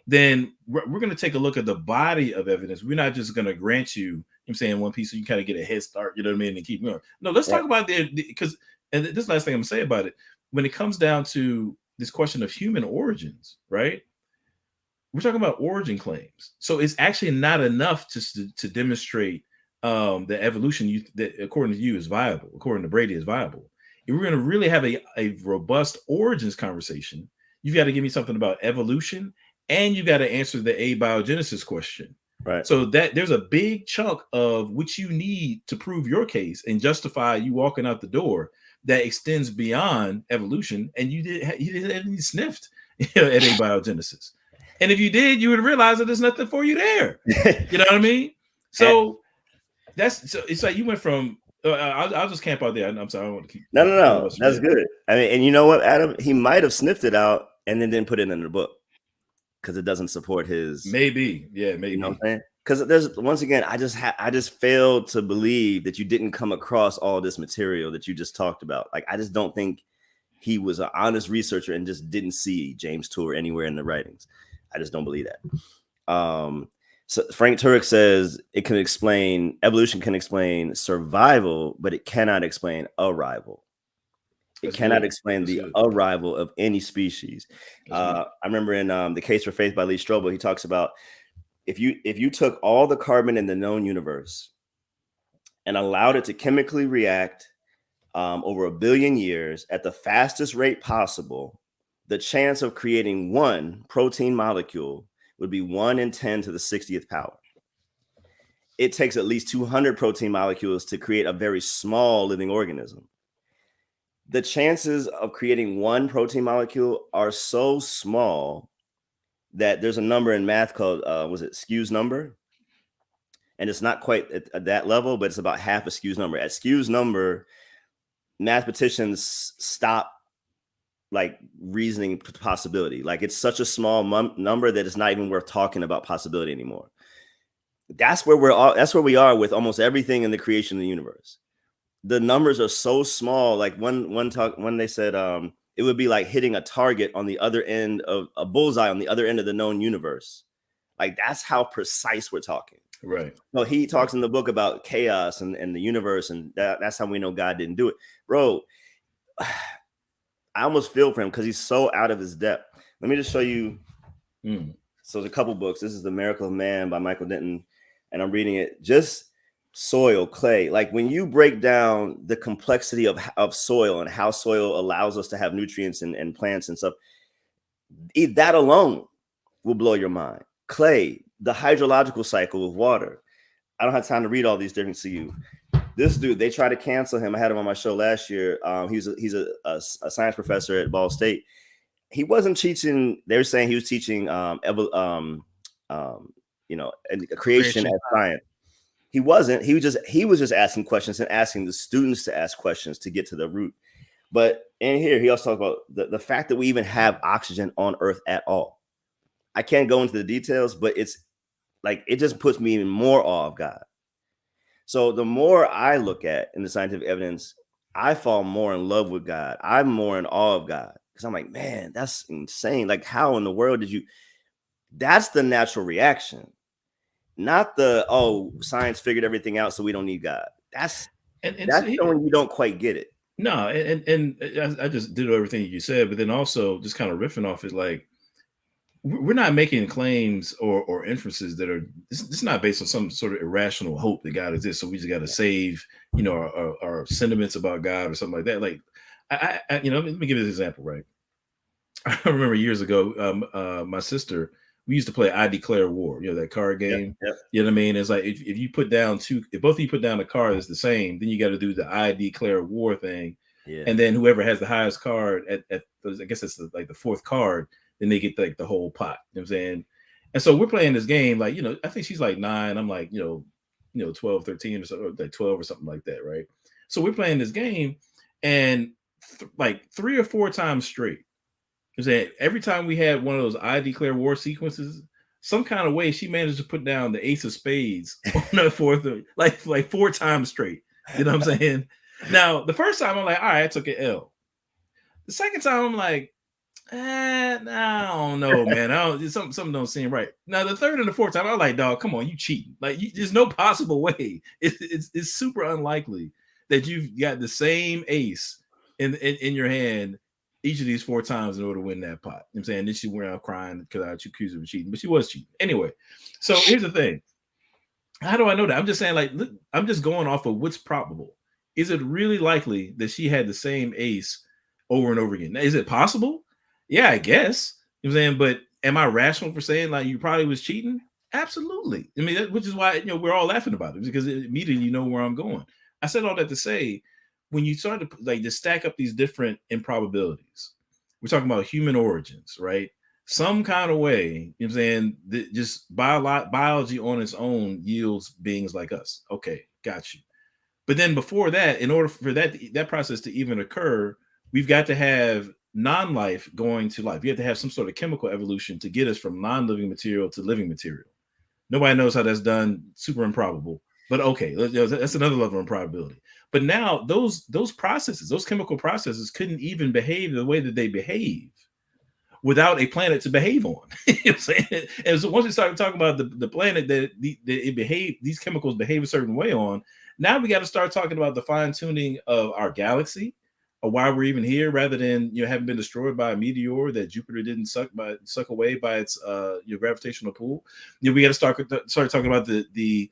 [SPEAKER 2] then we're going to take a look at the body of evidence. We're not just going to grant you, I'm saying, one piece so you kind of get a head start, you know what I mean, and keep going. No, let's talk about because, and this is the last thing I'm going to say about it, when it comes down to this question of human origins, right? We're talking about origin claims. So it's actually not enough to demonstrate the evolution that according to you is viable, according to Brady is viable. If we're going to really have a robust origins conversation, you've got to give me something about evolution, and you got to answer the abiogenesis question.
[SPEAKER 3] Right.
[SPEAKER 2] So that there's a big chunk of which you need to prove your case and justify you walking out the door that extends beyond evolution. And you didn't sniffed at abiogenesis. And if you did, you would realize that there's nothing for you there. You know what I mean? So it's like you went from. I'll just camp out there. I'm sorry. I don't want to keep.
[SPEAKER 3] No. That's good. I mean, and you know what, Adam? He might have sniffed it out and then didn't put it in the book because it doesn't support his.
[SPEAKER 2] Maybe. You
[SPEAKER 3] know what I'm saying? Because there's, once again, I just failed to believe that you didn't come across all this material that you just talked about. Like, I just don't think he was an honest researcher and just didn't see James Tour anywhere in the writings. I just don't believe that. So Frank Turek says evolution can explain survival, but it cannot explain arrival. It cannot explain the arrival of any species. I remember in The Case for Faith by Lee Strobel, he talks about if you took all the carbon in the known universe and allowed it to chemically react over 1 billion years at the fastest rate possible, the chance of creating one protein molecule would be 1 in 10 to the 60th power. It takes at least 200 protein molecules to create a very small living organism. The chances of creating one protein molecule are so small that there's a number in math called, Skews number? And it's not quite at that level, but it's about half a Skews number. At Skews number, mathematicians stop like reasoning possibility. Like, it's such a small number that it's not even worth talking about possibility anymore. That's where we are with almost everything in the creation of the universe. The numbers are so small. Like when they said it would be like hitting a target on the other end of a bullseye on the other end of the known universe. Like, that's how precise we're talking.
[SPEAKER 2] Right.
[SPEAKER 3] So he talks in the book about chaos and the universe, and that's how we know God didn't do it. Bro, I almost feel for him because he's so out of his depth. Let me just show you. So there's a couple books. This is The Miracle of Man by Michael Denton, and I'm reading it. Just soil, clay. Like, when you break down the complexity of soil and how soil allows us to have nutrients and plants and stuff, that alone will blow your mind. Clay, the hydrological cycle of water. I don't have time to read all these different to you. This dude, they tried to cancel him. I had him on my show last year. He's a science professor at Ball State. He wasn't teaching. They were saying he was teaching creation as science. He wasn't. He was just asking questions and asking the students to ask questions to get to the root. But in here, he also talked about the fact that we even have oxygen on Earth at all. I can't go into the details, but it's like, it just puts me in more awe of God. So the more I look at in the scientific evidence, I fall more in love with God. I'm more in awe of God because I'm like, man, that's insane. Like, how in the world did you? That's the natural reaction, not the science figured everything out, so we don't need God. That's showing you don't quite get it.
[SPEAKER 2] No, and I just did everything you said, but then also just kind of riffing off is like, we're not making claims or inferences that are, it's not based on some sort of irrational hope that God exists. So we just got to save, our sentiments about God or something like that. Like, I let me give you this example, right? I remember years ago, my sister, we used to play I Declare War, that card game.
[SPEAKER 3] Yep.
[SPEAKER 2] You know what I mean? It's like, if you put down if both of you put down a card that's the same, then you got to do the I Declare War thing.
[SPEAKER 3] Yeah.
[SPEAKER 2] And then whoever has the highest card at I guess it's like the fourth card, then they get like the whole pot. You know what I'm saying? And so we're playing this game, like, I think she's like 9, I'm like, 12, 13 or something, like 12 or something like that, right? So we're playing this game, and like 3 or 4 times straight, saying every time we had one of those I Declare War sequences, some kind of way she managed to put down the ace of spades on the fourth, like 4 times straight. You know what I'm saying? Now, the first time I'm like, all right, I took an L. The second time I'm like, I don't know, man. Something don't seem right. Now, the third and the fourth time, I'm like, dog, come on, you cheating. Like, there's no possible way. It's super unlikely that you've got the same ace in your hand each of these 4 times in order to win that pot. You know what I'm saying? Then she went out crying because I accused her of cheating, but she was cheating. Anyway, so here's the thing. How do I know that? I'm just saying, like, look, I'm just going off of what's probable. Is it really likely that she had the same ace over and over again? Now, is it possible? Yeah, I guess. You know what I'm saying? But am I rational for saying like you probably was cheating? Absolutely. I mean, which is why we're all laughing about it, because immediately you know where I'm going. I said all that to say, when you start to like just stack up these different improbabilities, we're talking about human origins, right? Some kind of way, you know what I'm saying, just biology on its own yields beings like us. Okay, got you. But then before that, in order for that process to even occur, we've got to have non-life going to life. You have to have some sort of chemical evolution to get us from non-living material to living material. Nobody knows how that's done. Super improbable. But okay, that's another level of improbability. But now those processes, those chemical processes, couldn't even behave the way that they behave without a planet to behave on. You know what I'm saying? And so once we started talking about the planet that these chemicals behave a certain way on, now we got to start talking about the fine tuning of our galaxy, or why we're even here, rather than having been destroyed by a meteor that Jupiter didn't suck away by its gravitational pull. We got to start talking about the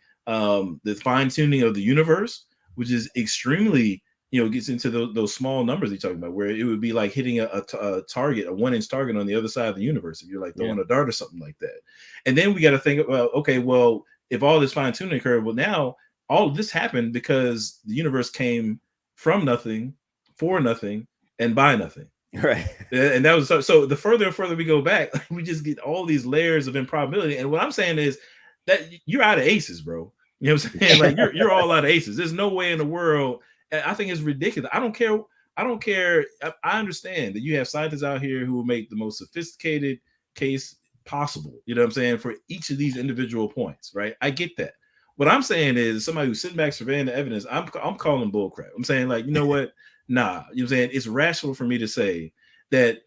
[SPEAKER 2] fine tuning of the universe, which is extremely gets into those small numbers you're talking about, where it would be like hitting a target, a 1-inch target on the other side of the universe if you're like throwing a dart or something like that. And then we got to think about, okay, well, if all this fine tuning occurred, well, now all of this happened because the universe came from nothing, for nothing, and by nothing.
[SPEAKER 3] Right.
[SPEAKER 2] And that was so the further and further we go back, we just get all these layers of improbability. And what I'm saying is that you're out of aces, bro. You know what I'm saying? Like you're all out of aces. There's no way in the world. I think it's ridiculous. I don't care. I understand that you have scientists out here who will make the most sophisticated case possible. You know what I'm saying? For each of these individual points, right? I get that. What I'm saying is somebody who's sitting back surveying the evidence, I'm calling bullcrap. I'm saying, like, you know what? Nah, you know what I'm saying? It's rational for me to say that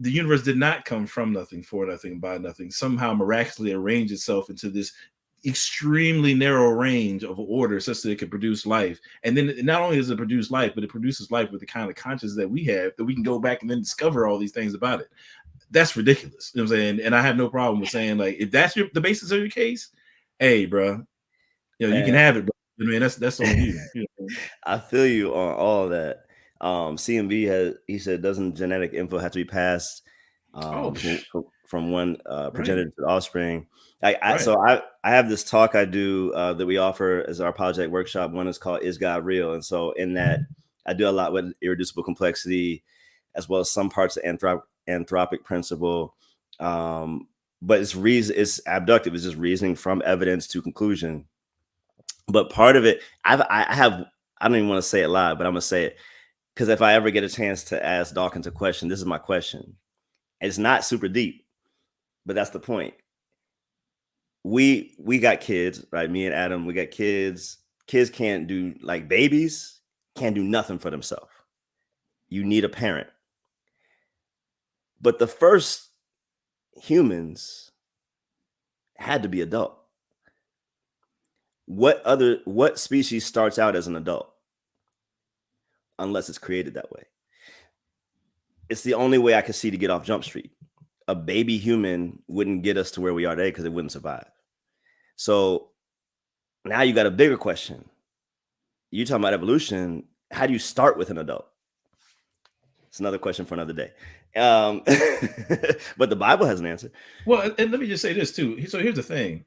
[SPEAKER 2] the universe did not come from nothing, for nothing, by nothing, somehow miraculously arrange itself into this extremely narrow range of order such that it can produce life. And then not only does it produce life, but it produces life with the kind of consciousness that we have, that we can go back and then discover all these things about it. That's ridiculous. You know what I'm saying? And I have no problem with saying, like, if that's the basis of your case, hey, bro, you can have it, bro. I mean, that's on you.
[SPEAKER 3] I feel you on all of that. CMB he said, doesn't genetic info have to be passed from one progenitor to the offspring? So I have this talk I do that we offer as our apologetic workshop. One is called "Is God Real?" And so in that, I do a lot with irreducible complexity, as well as some parts of anthropic principle. But it's abductive. It's just reasoning from evidence to conclusion. But part of it, I don't even want to say it live, but I'm gonna say it, because if I ever get a chance to ask Dawkins a question, this is my question. It's not super deep, but that's the point. We got kids, right? Me and Adam, we got kids kids can't do, like babies can't do nothing for themselves. You need a parent. But the first humans had to be adult. What species starts out as an adult? Unless it's created that way. It's the only way I can see to get off Jump Street. A baby human wouldn't get us to where we are today because it wouldn't survive. So now you got a bigger question. You're talking about evolution. How do you start with an adult? It's another question for another day. But the Bible has an answer.
[SPEAKER 2] Well, and let me just say this too. So here's the thing.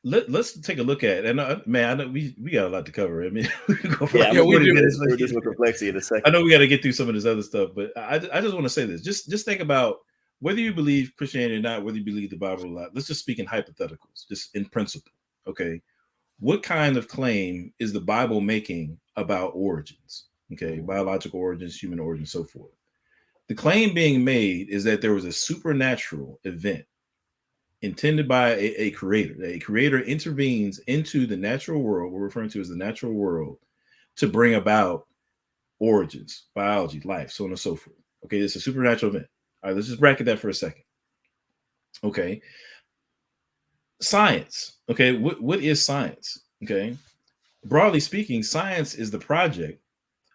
[SPEAKER 2] Let's take a look at, and man, I know we got a lot to cover. I mean, we can go for
[SPEAKER 3] Yeah,
[SPEAKER 2] like 40
[SPEAKER 3] do.
[SPEAKER 2] minutes.
[SPEAKER 3] We're just with complexity in a second.
[SPEAKER 2] I know we got to get through some of this other stuff, but I just want to say this. Just think about whether you believe Christianity or not, whether you believe the Bible or not. Let's just speak in hypotheticals, just in principle. Okay, what kind of claim is the Bible making about origins? Okay, biological origins, human origins, so forth. The claim being made is that there was a supernatural event intended by a creator. A creator intervenes into the natural world, we're referring to as the natural world, to bring about origins, biology, life, so on and so forth. Okay, it's a supernatural event. All right, let's just bracket that for a second. Okay. Science. Okay, what is science? Okay. Broadly speaking, science is the project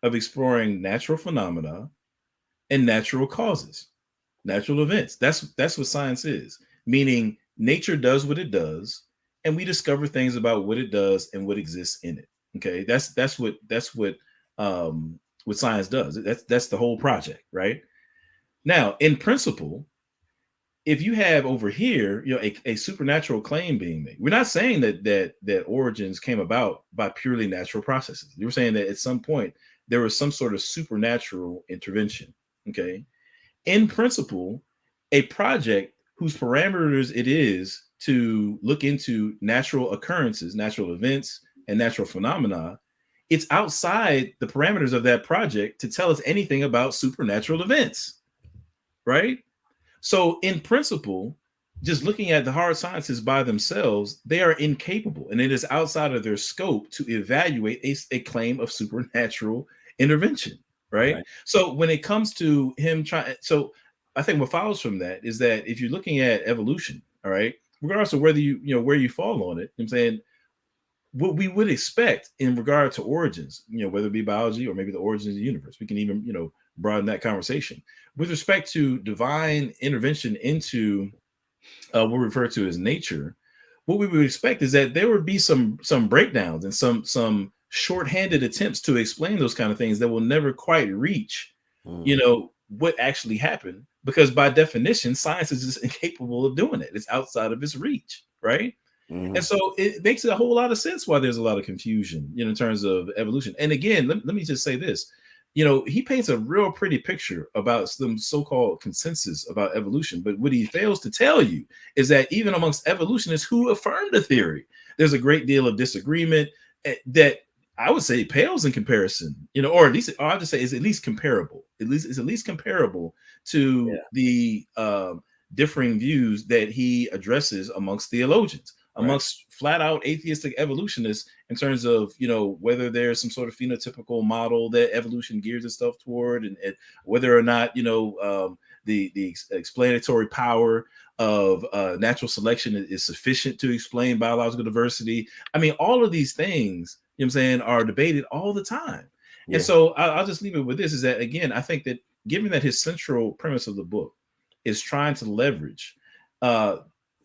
[SPEAKER 2] of exploring natural phenomena and natural causes, natural events. That's what science is. Meaning nature does what it does, and we discover things about what it does and what exists in it. Okay, that's what science does. That's the whole project, right? Now, in principle, if you have over here, a supernatural claim being made, we're not saying that origins came about by purely natural processes. You were saying that at some point there was some sort of supernatural intervention. Okay, in principle, a project whose parameters it is to look into natural occurrences, natural events, and natural phenomena, it's outside the parameters of that project to tell us anything about supernatural events, right? So in principle, just looking at the hard sciences by themselves, they are incapable, and it is outside of their scope to evaluate a claim of supernatural intervention, right? So when it comes to him trying, so I think what follows from that is that if you're looking at evolution, all right, regardless of whether where you fall on it, I'm saying what we would expect in regard to origins, whether it be biology or maybe the origins of the universe, we can even, broaden that conversation with respect to divine intervention into what we refer to as nature. What we would expect is that there would be some breakdowns and some shorthanded attempts to explain those kind of things that will never quite reach, what actually happened, because by definition, science is just incapable of doing it. It's outside of its reach, right? And so it makes a whole lot of sense why there's a lot of confusion, in terms of evolution. And again, let me just say this. He paints a real pretty picture about some so-called consensus about evolution. But what he fails to tell you is that even amongst evolutionists who affirm the theory, there's a great deal of disagreement that I would say pales in comparison, or at least I'll just say is at least comparable. It's at least comparable to the differing views that he addresses amongst theologians, amongst flat out atheistic evolutionists, in terms of, whether there's some sort of phenotypical model that evolution gears itself toward, and whether or not, the explanatory power of natural selection is sufficient to explain biological diversity. I mean, all of these things, are debated all the time. And so I'll just leave it with this, is that, again, I think that given that his central premise of the book is trying to leverage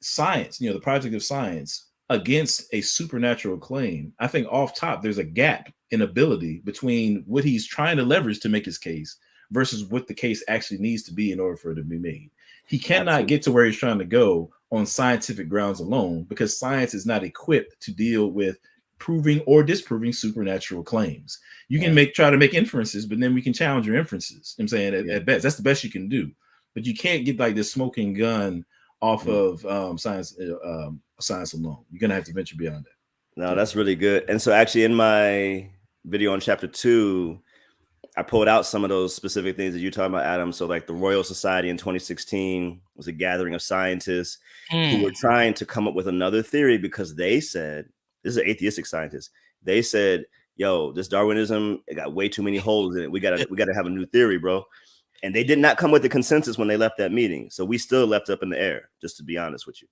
[SPEAKER 2] science, the project of science, against a supernatural claim, I think off top there's a gap in ability between what he's trying to leverage to make his case versus what the case actually needs to be in order for it to be made. He cannot get to where he's trying to go on scientific grounds alone, because science is not equipped to deal with proving or disproving supernatural claims. You can try to make inferences, but then we can challenge your inferences. At best, that's the best you can do. But you can't get like this smoking gun off of science alone. You're gonna have to venture beyond that.
[SPEAKER 3] No, that's really good. And so actually in my video on chapter 2, I pulled out some of those specific things that you're talking about, Adam. So like the Royal Society in 2016 was a gathering of scientists who were trying to come up with another theory, because they said, this is an atheistic scientist, They said, "Yo, this Darwinism, it got way too many holes in it. We gotta have a new theory, bro." And they did not come with the consensus when they left that meeting. So we still left up in the air, just to be honest with you.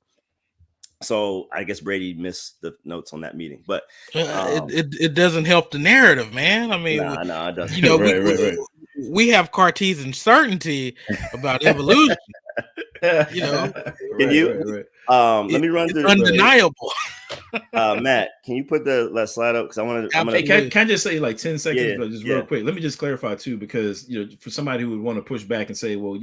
[SPEAKER 3] So I guess Brady missed the notes on that meeting, but
[SPEAKER 1] it doesn't help the narrative, man. I mean,
[SPEAKER 3] nah, it doesn't.
[SPEAKER 1] You know,
[SPEAKER 2] right.
[SPEAKER 1] We have Cartesian certainty about evolution. You know,
[SPEAKER 3] can you? Let me run through.
[SPEAKER 1] Undeniable.
[SPEAKER 3] Matt, can you put the slide up? Because I want to.
[SPEAKER 2] Hey, can I just say like 10 seconds, but just real quick? Let me just clarify too, because for somebody who would want to push back and say, well,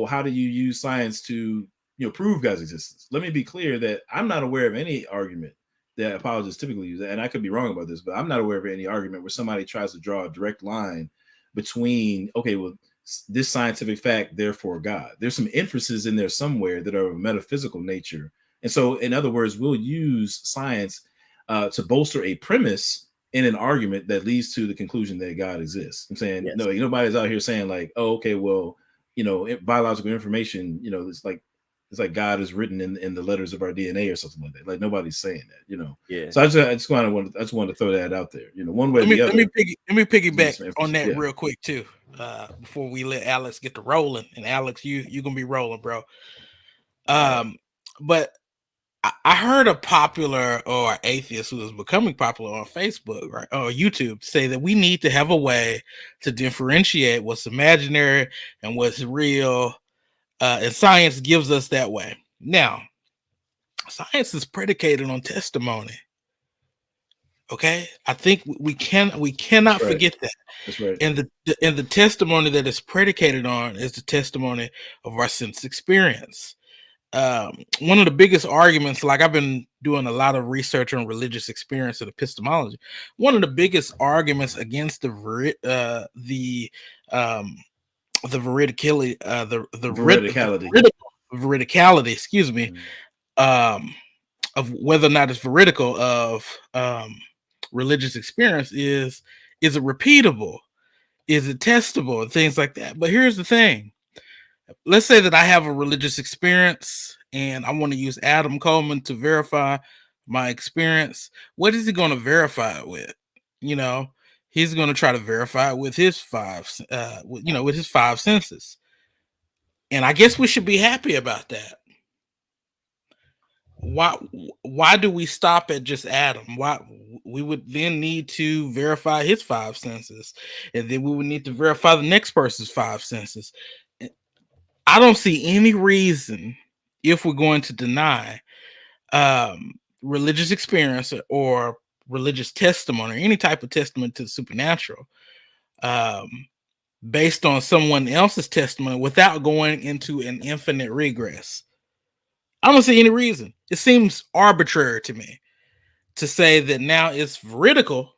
[SPEAKER 2] how do you use science to prove God's existence? Let me be clear that I'm not aware of any argument that apologists typically use, and I could be wrong about this, but I'm not aware of any argument where somebody tries to draw a direct line between this scientific fact, therefore God. There's some inferences in there somewhere that are of a metaphysical nature. And so, in other words, we'll use science to bolster a premise in an argument that leads to the conclusion that God exists. I'm saying, no, nobody's out here saying like, oh, okay, well, biological information, it's like God is written in the letters of our DNA or something like that. Like nobody's saying that,
[SPEAKER 3] Yeah.
[SPEAKER 2] So I just wanted to throw that out there, one way or the other.
[SPEAKER 1] Let me piggyback on that real quick too, before we let Alex get to rolling. And Alex, you're gonna be rolling, bro. But I heard a popular or atheist who is becoming popular on Facebook, right, or YouTube, say that we need to have a way to differentiate what's imaginary and what's real, and science gives us that way. Now, science is predicated on testimony. Okay, I think we cannot forget that.
[SPEAKER 2] That's right.
[SPEAKER 1] And the testimony that is predicated on is the testimony of our sense experience. One of the biggest arguments, like I've been doing a lot of research on religious experience and epistemology. One of the biggest arguments against the veridicality, excuse me, of whether or not it's veridical of religious experience is it repeatable? Is it testable? And things like that. But here's the thing. Let's say that I have a religious experience and I want to use Adam Coleman to verify my experience. What is he going to verify it with? He's going to try to verify it with his five senses. And I guess we should be happy about that. Why do we stop at just Adam? Why we would then need to verify his five senses, and then we would need to verify the next person's five senses. I don't see any reason, if we're going to deny religious experience or religious testimony or any type of testimony to the supernatural, based on someone else's testimony without going into an infinite regress. I don't see any reason. It seems arbitrary to me to say that now it's veridical.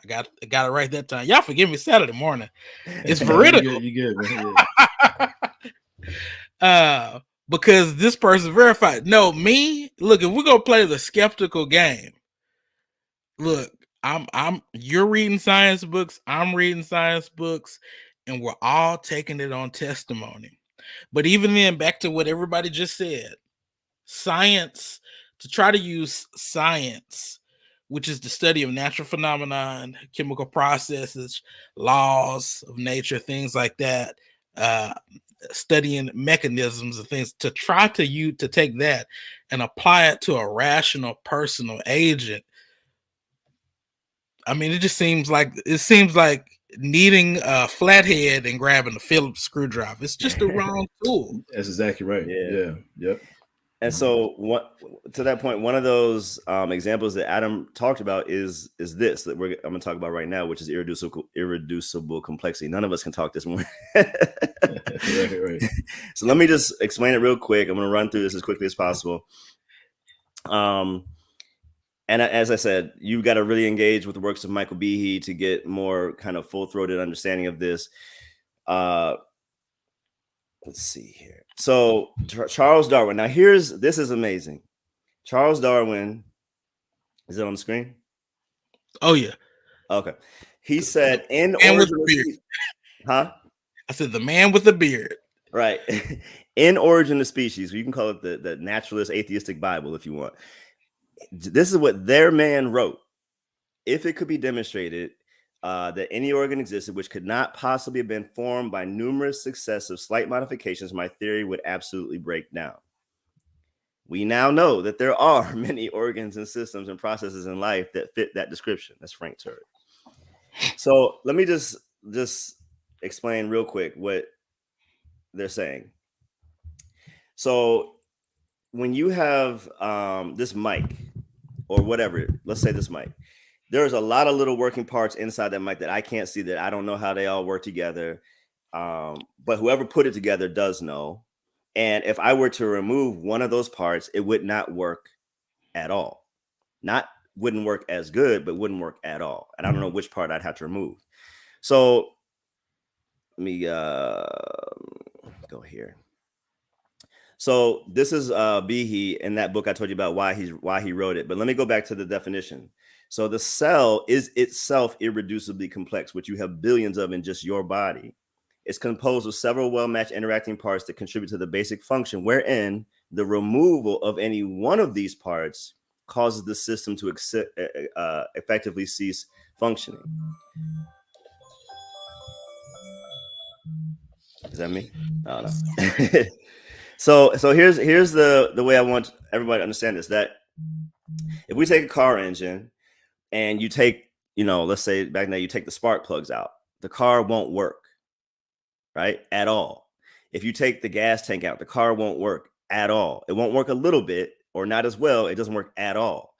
[SPEAKER 1] I got it right that time. Y'all forgive me, Saturday morning. It's veridical.
[SPEAKER 2] You good, man.
[SPEAKER 1] Because this person verified. No, me. Look, if we're gonna play the skeptical game, look, you're reading science books, I'm reading science books, and we're all taking it on testimony. But even then, back to what everybody just said, science, to try to use science, which is the study of natural phenomenon, chemical processes, laws of nature, things like that, studying mechanisms and things, to try to take that and apply it to a rational personal agent. I mean, it seems like needing a flathead and grabbing a Phillips screwdriver. It's just the wrong tool.
[SPEAKER 2] That's exactly right. Yeah. Yep.
[SPEAKER 3] And so, to that point, one of those examples that Adam talked about is this that I'm going to talk about right now, which is irreducible complexity. None of us can talk this morning.
[SPEAKER 2] Right.
[SPEAKER 3] So let me just explain it real quick. I'm going to run through this as quickly as possible. And as I said, you've got to really engage with the works of Michael Behe to get more kind of full-throated understanding of this. Let's see here. So Charles Darwin. Now this is amazing. Charles Darwin, is it on the screen?
[SPEAKER 1] Oh yeah.
[SPEAKER 3] Okay. He said in
[SPEAKER 1] man with the beard.
[SPEAKER 3] Huh?
[SPEAKER 1] I said the man with the beard.
[SPEAKER 3] Right. In Origin of Species. You can call it the naturalist atheistic Bible if you want. This is what their man wrote. if it could be demonstrated that any organ existed which could not possibly have been formed by numerous successive slight modifications, my theory would absolutely break down. We now know that there are many organs and systems and processes in life that fit that description. That's Frank Turek. So let me just explain real quick what they're saying. So when you have this mic or whatever, let's say this mic, there's a lot of little working parts inside that mic that I can't see, that I don't know how they all work together. But whoever put it together does know. And if I were to remove one of those parts, it would not work at all. Wouldn't work as good, but wouldn't work at all. And I don't know which part I'd have to remove. So let me go here. So this is Behe in that book I told you about, why he wrote it. But let me go back to the definition. So the cell is itself irreducibly complex, which you have billions of in just your body. It's composed of several well-matched interacting parts that contribute to the basic function, wherein the removal of any one of these parts causes the system to effectively cease functioning. Is that me? I don't know. So here's the way I want everybody to understand this, that if we take a car engine and you take, let's say back now, you take the spark plugs out, the car won't work, right? At all. If you take the gas tank out, the car won't work at all. It won't work a little bit or not as well. It doesn't work at all.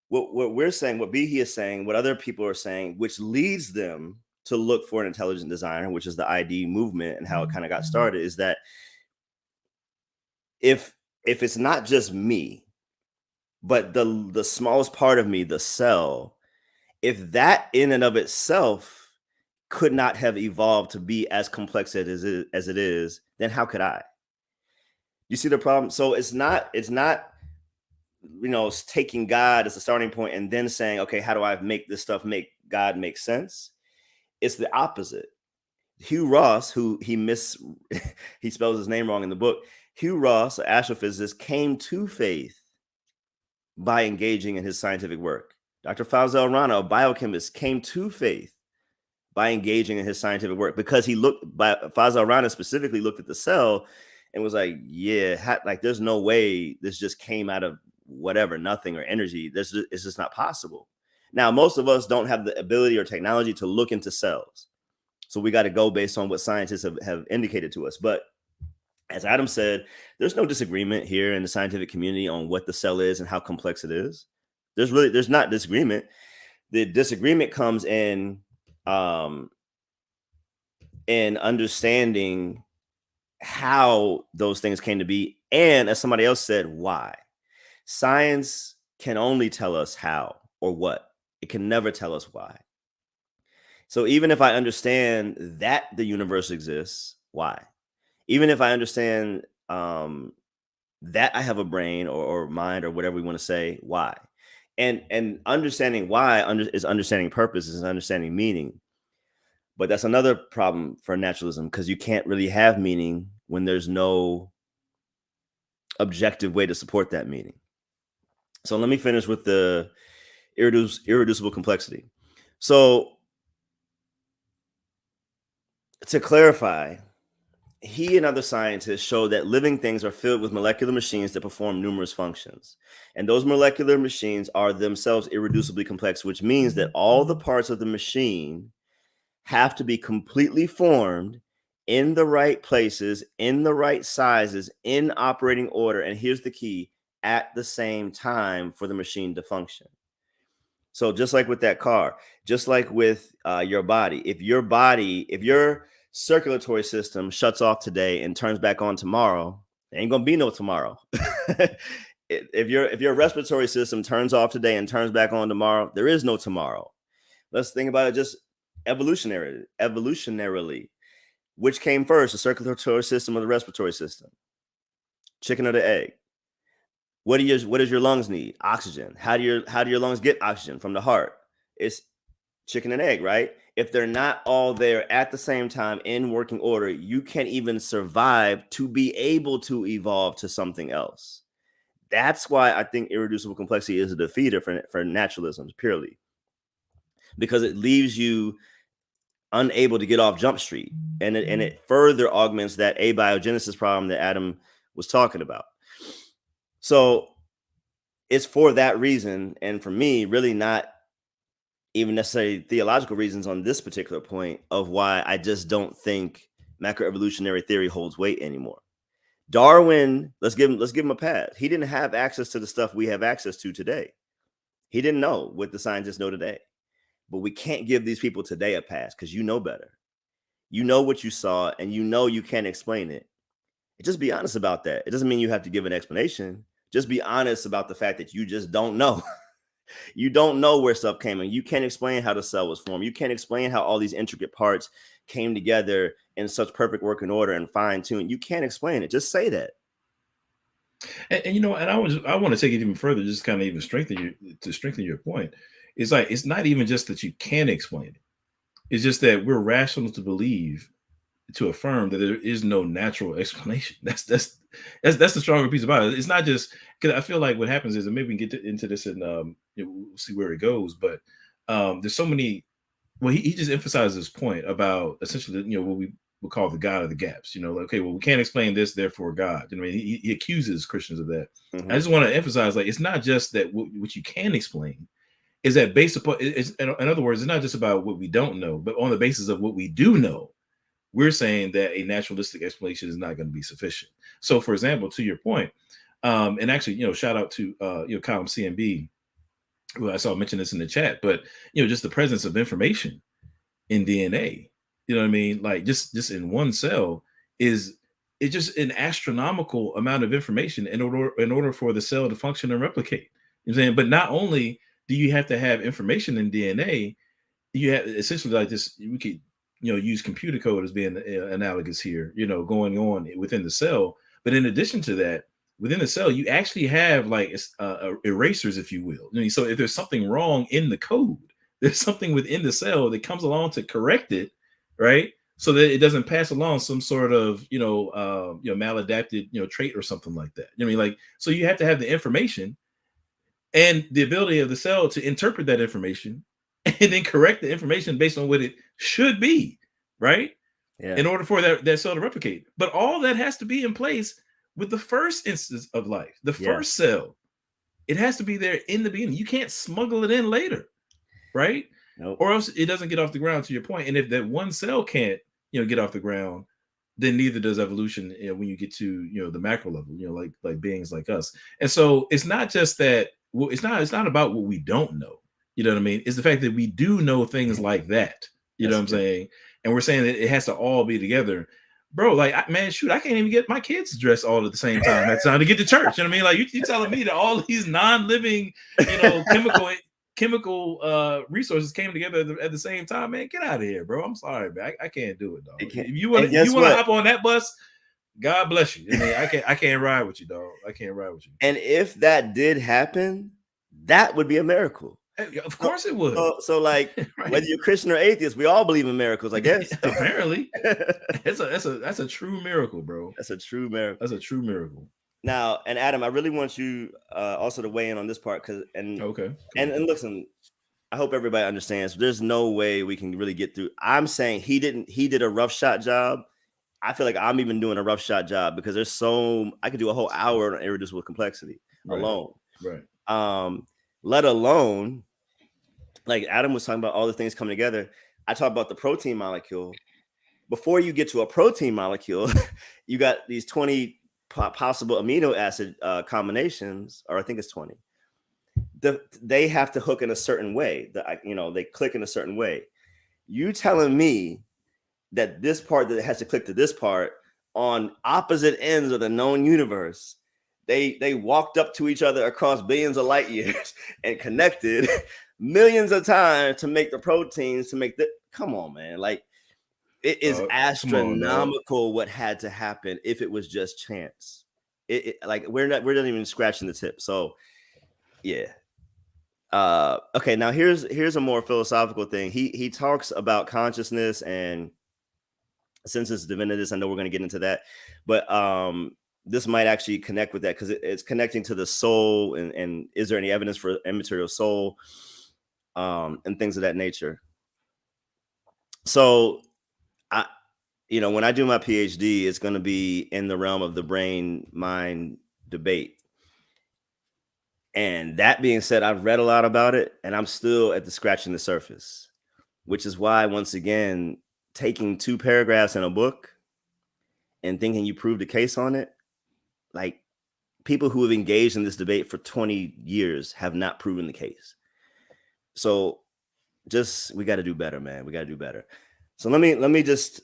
[SPEAKER 3] What we're saying, what Behe is saying, what other people are saying, which leads them to look for an intelligent designer, which is the ID movement and how it kind of got started, is that if it's not just me, but the smallest part of me, the cell, if that in and of itself could not have evolved to be as complex as it is, then how could I? You see the problem? So it's not taking God as a starting point and then saying, okay, how do I make this stuff make God make sense? It's the opposite. Hugh Ross, who he spells his name wrong in the book. Hugh Ross, an astrophysicist, came to faith by engaging in his scientific work. Dr. Fazal Rana, a biochemist, came to faith by engaging in his scientific work, because Fazal Rana specifically looked at the cell and was like, yeah, there's no way this just came out of whatever, nothing or energy. It's just not possible. Now, most of us don't have the ability or technology to look into cells. So we got to go based on what scientists have indicated to us. But as Adam said, there's no disagreement here in the scientific community on what the cell is and how complex it is. There's not disagreement. The disagreement comes in understanding how those things came to be. And as somebody else said, why. Science can only tell us how or what. It can never tell us why. So even if I understand that the universe exists, why? Even if I understand that I have a brain or mind or whatever we want to say, why? And understanding why is understanding purpose, is understanding meaning. But that's another problem for naturalism, because you can't really have meaning when there's no objective way to support that meaning. So let me finish with the irreducible complexity. So to clarify, he and other scientists show that living things are filled with molecular machines that perform numerous functions. And those molecular machines are themselves irreducibly complex, which means that all the parts of the machine have to be completely formed in the right places, in the right sizes, in operating order. And here's the key: at the same time for the machine to function. So just like with that car, just like with your body, if your circulatory system shuts off today and turns back on tomorrow, there ain't gonna be no tomorrow. If your respiratory system turns off today and turns back on tomorrow, there is no tomorrow. Let's think about it just evolutionarily. Which came first, the circulatory system or the respiratory system? Chicken or the egg? What does your lungs need? Oxygen. How do your lungs get oxygen? From the heart. It's chicken and egg, right? If they're not all there at the same time in working order, you can't even survive to be able to evolve to something else. That's why I think irreducible complexity is a defeater for naturalism, purely. because it leaves you unable to get off Jump Street, and it further augments that abiogenesis problem that Adam was talking about. So it's for that reason, and for me, really not even necessarily theological reasons on this particular point of why I just don't think macroevolutionary theory holds weight anymore. Darwin, let's give him a pass. He didn't have access to the stuff we have access to today. He didn't know what the scientists know today. But we can't give these people today a pass because you know better. You know what you saw, and you know you can't explain it. Just be honest about that. It doesn't mean you have to give an explanation. Just be honest about the fact that you just don't know. You don't know where stuff came in. You can't explain how the cell was formed. You can't explain how all these intricate parts came together in such perfect working order and fine-tuned. You can't explain it. Just say that.
[SPEAKER 2] And you know, and I want to take it even further, just kind of even strengthen your point. It's like, it's not even just that you can explain it. It's just that we're rational to believe, to affirm that there is no natural explanation. That's the stronger piece about it. It's not just because I feel like what happens is, and maybe we can get into this and we'll see where it goes. But there's so many. Well, he just emphasizes this point about essentially, what we would call the God of the gaps. Like, okay, well, we can't explain this, therefore God. I mean, he accuses Christians of that. Mm-hmm. I just want to emphasize, like, it's not just that what you can explain. Is that based upon, in other words, it's not just about what we don't know, but on the basis of what we do know, we're saying that a naturalistic explanation is not going to be sufficient. So, for example, to your point, and actually, shout out to Column CMB, who I saw mention this in the chat, but just the presence of information in DNA, you know what I mean? Like just in one cell it's just an astronomical amount of information in order for the cell to function and replicate. You know what I'm saying? But not only do you have to have information in DNA, you have essentially like this, we could use computer code as being analogous here, going on within the cell. But in addition to that, within the cell, you actually have like erasers, if you will. So if there's something wrong in the code, there's something within the cell that comes along to correct it, right? So that it doesn't pass along some sort of maladapted trait or something like that. I mean, like, so you have to have the information and the ability of the cell to interpret that information and then correct the information based on what it should be, right? Yeah. In order for that cell to replicate. But all that has to be in place with the first instance of life, the first cell. It has to be there in the beginning. You can't smuggle it in later, right? Nope. Or else it doesn't get off the ground, to your point. And if that one cell can't, get off the ground, then neither does evolution when you get to, the macro level, like beings like us. And so it's not just that, it's not about what we don't know. You know what I mean? It's the fact that we do know things like that. You know what I'm saying? And we're saying that it has to all be together. Bro, like, I can't even get my kids dressed all at the same time. That's time to get to church. You know what I mean? Like, you telling me that all these non-living, chemical resources came together at the same time, man. Get out of here, bro. I'm sorry, man. I can't do it, dog. If you want to hop on that bus, God bless you. I mean, I can't ride with you, dog. I can't ride with you.
[SPEAKER 3] And if that did happen, that would be a miracle.
[SPEAKER 2] Of course it would.
[SPEAKER 3] So like, right. Whether you're Christian or atheist, we all believe in miracles, I guess.
[SPEAKER 2] Apparently, that's a true miracle, bro.
[SPEAKER 3] That's a true miracle.
[SPEAKER 2] That's a true miracle.
[SPEAKER 3] Now, and Adam, I really want you also to weigh in on this part,
[SPEAKER 2] okay.
[SPEAKER 3] And listen, I hope everybody understands. There's no way we can really get through. I'm saying he did a rough shot job. I feel like I'm even doing a rough shot job because I could do a whole hour on irreducible complexity alone.
[SPEAKER 2] Right.
[SPEAKER 3] Let alone, like Adam was talking about all the things coming together. I talk about the protein molecule. Before you get to a protein molecule, you got these 20 possible amino acid combinations, or I think it's 20. They have to hook in a certain way. They click in a certain way. You telling me that this part that has to click to this part on opposite ends of the known universe, they walked up to each other across billions of light years and connected millions of times to make the proteins come on, man. Like, it is astronomical what had to happen if it was just chance. Like, we're not even scratching the tip. So yeah. Okay, now here's a more philosophical thing. He talks about consciousness and sensus divinitatis. I know we're going to get into that, but this might actually connect with that because it's connecting to the soul and is there any evidence for immaterial soul? and things of that nature. So when I do my PhD, it's going to be in the realm of the brain-mind debate. And that being said, I've read a lot about it, and I'm still at the scratching the surface, which is why, once again, taking 2 paragraphs in a book and thinking you proved a case on it, like, people who have engaged in this debate for 20 years have not proven the case. So we got to do better, man. We got to do better. So let me just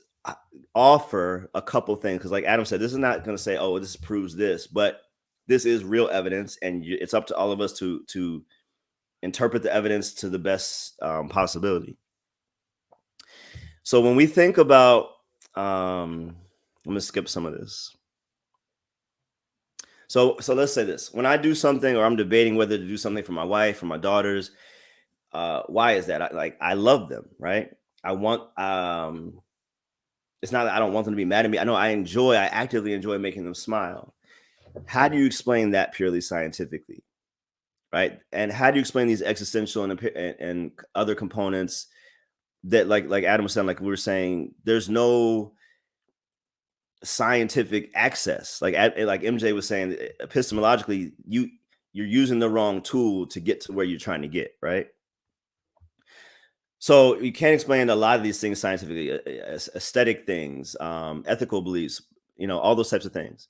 [SPEAKER 3] offer a couple things, because like Adam said, this is not going to say, oh, this proves this, but this is real evidence, and it's up to all of us to interpret the evidence to the best possibility. So when we think about, I'm going to skip some of this. So let's say this: when I do something, or I'm debating whether to do something for my wife or my daughters, why is that? I love them, right? I want. It's not that I don't want them to be mad at me. I know I actively enjoy making them smile. How do you explain that purely scientifically, right? And how do you explain these existential and other components that, like Adam was saying, like we were saying, there's no scientific access. Like MJ was saying, epistemologically, you're using the wrong tool to get to where you're trying to get, right? So you can't explain a lot of these things scientifically, aesthetic things, ethical beliefs, all those types of things.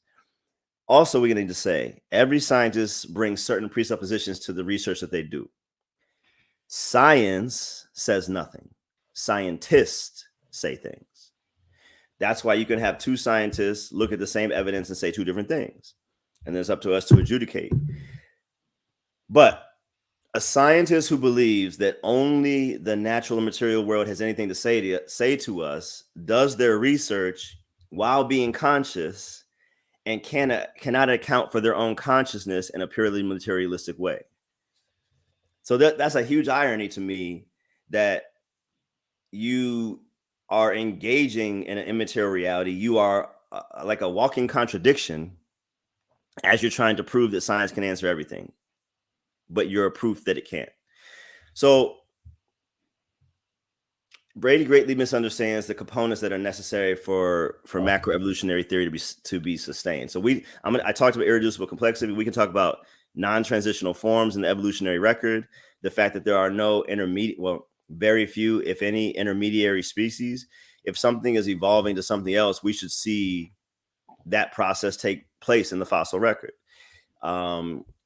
[SPEAKER 3] Also, we need to say every scientist brings certain presuppositions to the research that they do. Science says nothing. Scientists say things. That's why you can have 2 scientists look at the same evidence and say 2 different things. And then it's up to us to adjudicate. But a scientist who believes that only the natural and material world has anything to say to us does their research while being conscious and cannot account for their own consciousness in a purely materialistic way. So that's a huge irony to me, that you are engaging in an immaterial reality. You are like a walking contradiction as you're trying to prove that science can answer everything, but you're a proof that it can't. So Brady greatly misunderstands the components that are necessary for macroevolutionary theory to be sustained. So I talked about irreducible complexity. We can talk about non-transitional forms in the evolutionary record, the fact that there are no very few, if any, intermediary species. If something is evolving to something else, we should see that process take place in the fossil record.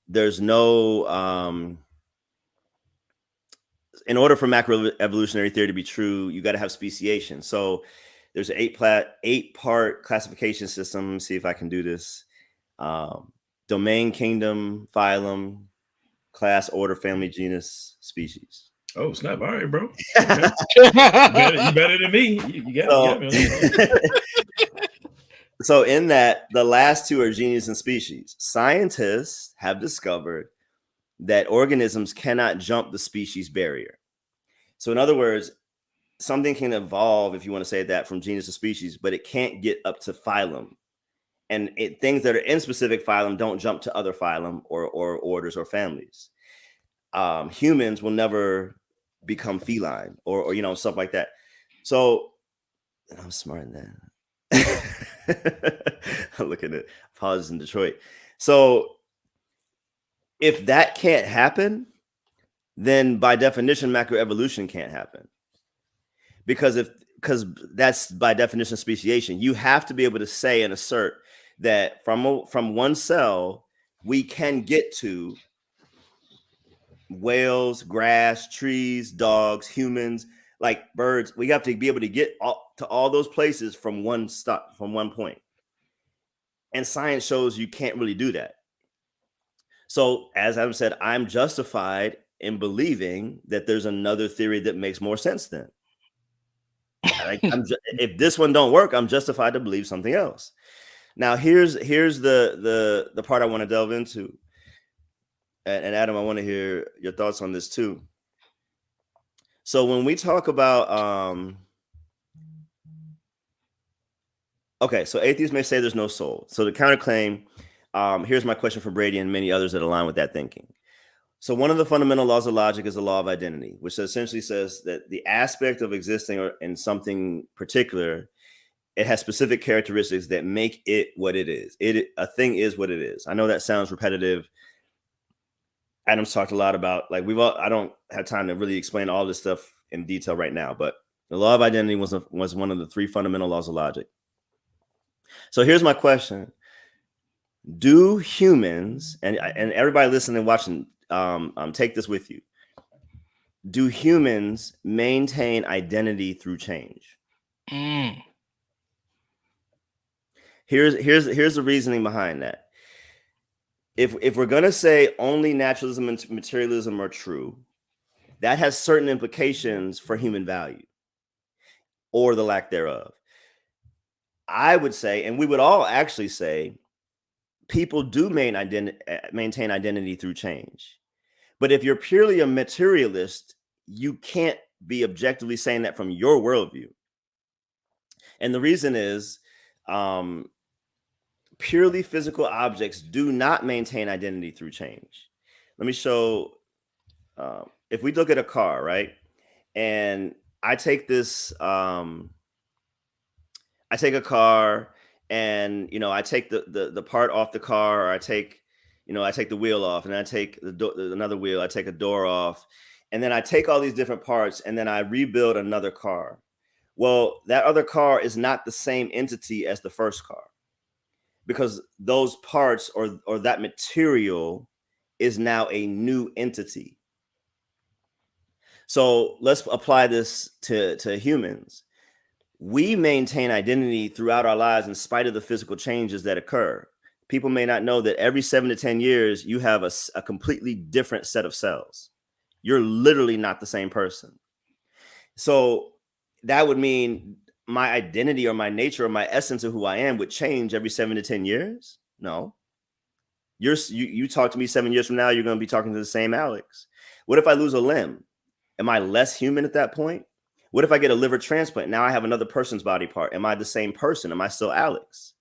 [SPEAKER 3] There's no in order for macroevolutionary theory to be true, you got to have speciation. So there's an 8-part classification system. Let me see if I can do this. Domain, kingdom, phylum, class, order, family, genus, species.
[SPEAKER 2] Oh, snap. All right, bro. Okay. you better than me. You got me.
[SPEAKER 3] So in that, the last 2 are genus and species. Scientists have discovered that organisms cannot jump the species barrier. So in other words, something can evolve, if you want to say that, from genus to species, but it can't get up to phylum. And things that are in specific phylum don't jump to other phylum or orders or families. Humans will never become feline or stuff like that. So I'm smart in that. I'm looking at pauses in Detroit. So if that can't happen, then by definition, macroevolution can't happen. Because that's by definition speciation. You have to be able to say and assert that from one cell, we can get to whales, grass, trees, dogs, humans, like birds. We have to be able to get to all those places from one point. And science shows you can't really do that. So as Adam said, I'm justified in believing that there's another theory that makes more sense then. If this one don't work, I'm justified to believe something else. Now, here's the part I want to delve into. And Adam, I want to hear your thoughts on this too. So when we talk about, so atheists may say there's no soul. So the counterclaim, here's my question for Brady and many others that align with that thinking. So one of the fundamental laws of logic is the law of identity, which essentially says that the aspect of existing or in something particular, it has specific characteristics that make it what it is. A thing is what it is. I know that sounds repetitive. Adam's talked a lot about, like, I don't have time to really explain all this stuff in detail right now, but the law of identity was one of the 3 fundamental laws of logic. So here's my question. Do humans, and everybody listening and watching, take this with you. Do humans maintain identity through change? Here's the reasoning behind that. If we're gonna say only naturalism and materialism are true, that has certain implications for human value or the lack thereof. I would say, and we would all actually say, people do maintain identity through change. But if you're purely a materialist, you can't be objectively saying that from your worldview. And the reason is, purely physical objects do not maintain identity through change. Let me show, if we look at a car, right? And I take this, I take a car and, I take the part off the car, or I take the wheel off, and I take another wheel, I take a door off, and then I take all these different parts and then I rebuild another car. Well, that other car is not the same entity as the first car, because those parts or that material is now a new entity. So let's apply this to humans. We maintain identity throughout our lives in spite of the physical changes that occur. People may not know that every 7 to 10 years, you have a completely different set of cells. You're literally not the same person. So that would mean my identity or my nature or my essence of who I am would change every 7 to 10 years. No. You talk to me 7 years from now, you're going to be talking to the same Alex. What if I lose a limb? Am I less human at that point? What if I get a liver transplant? Now I have another person's body part. Am I the same person? Am I still Alex?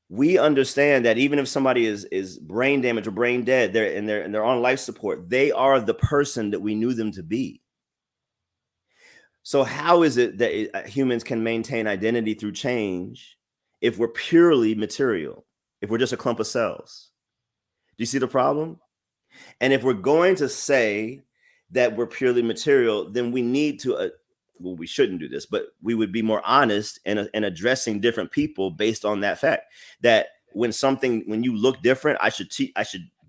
[SPEAKER 3] We understand that even if somebody is brain damaged or brain dead, they're on life support, they are the person that we knew them to be. So how is it that humans can maintain identity through change if we're purely material, if we're just a clump of cells? Do you see the problem? And if we're going to say that we're purely material, then we need to, well, we shouldn't do this, but we would be more honest in addressing different people based on that fact, that when you look different, I should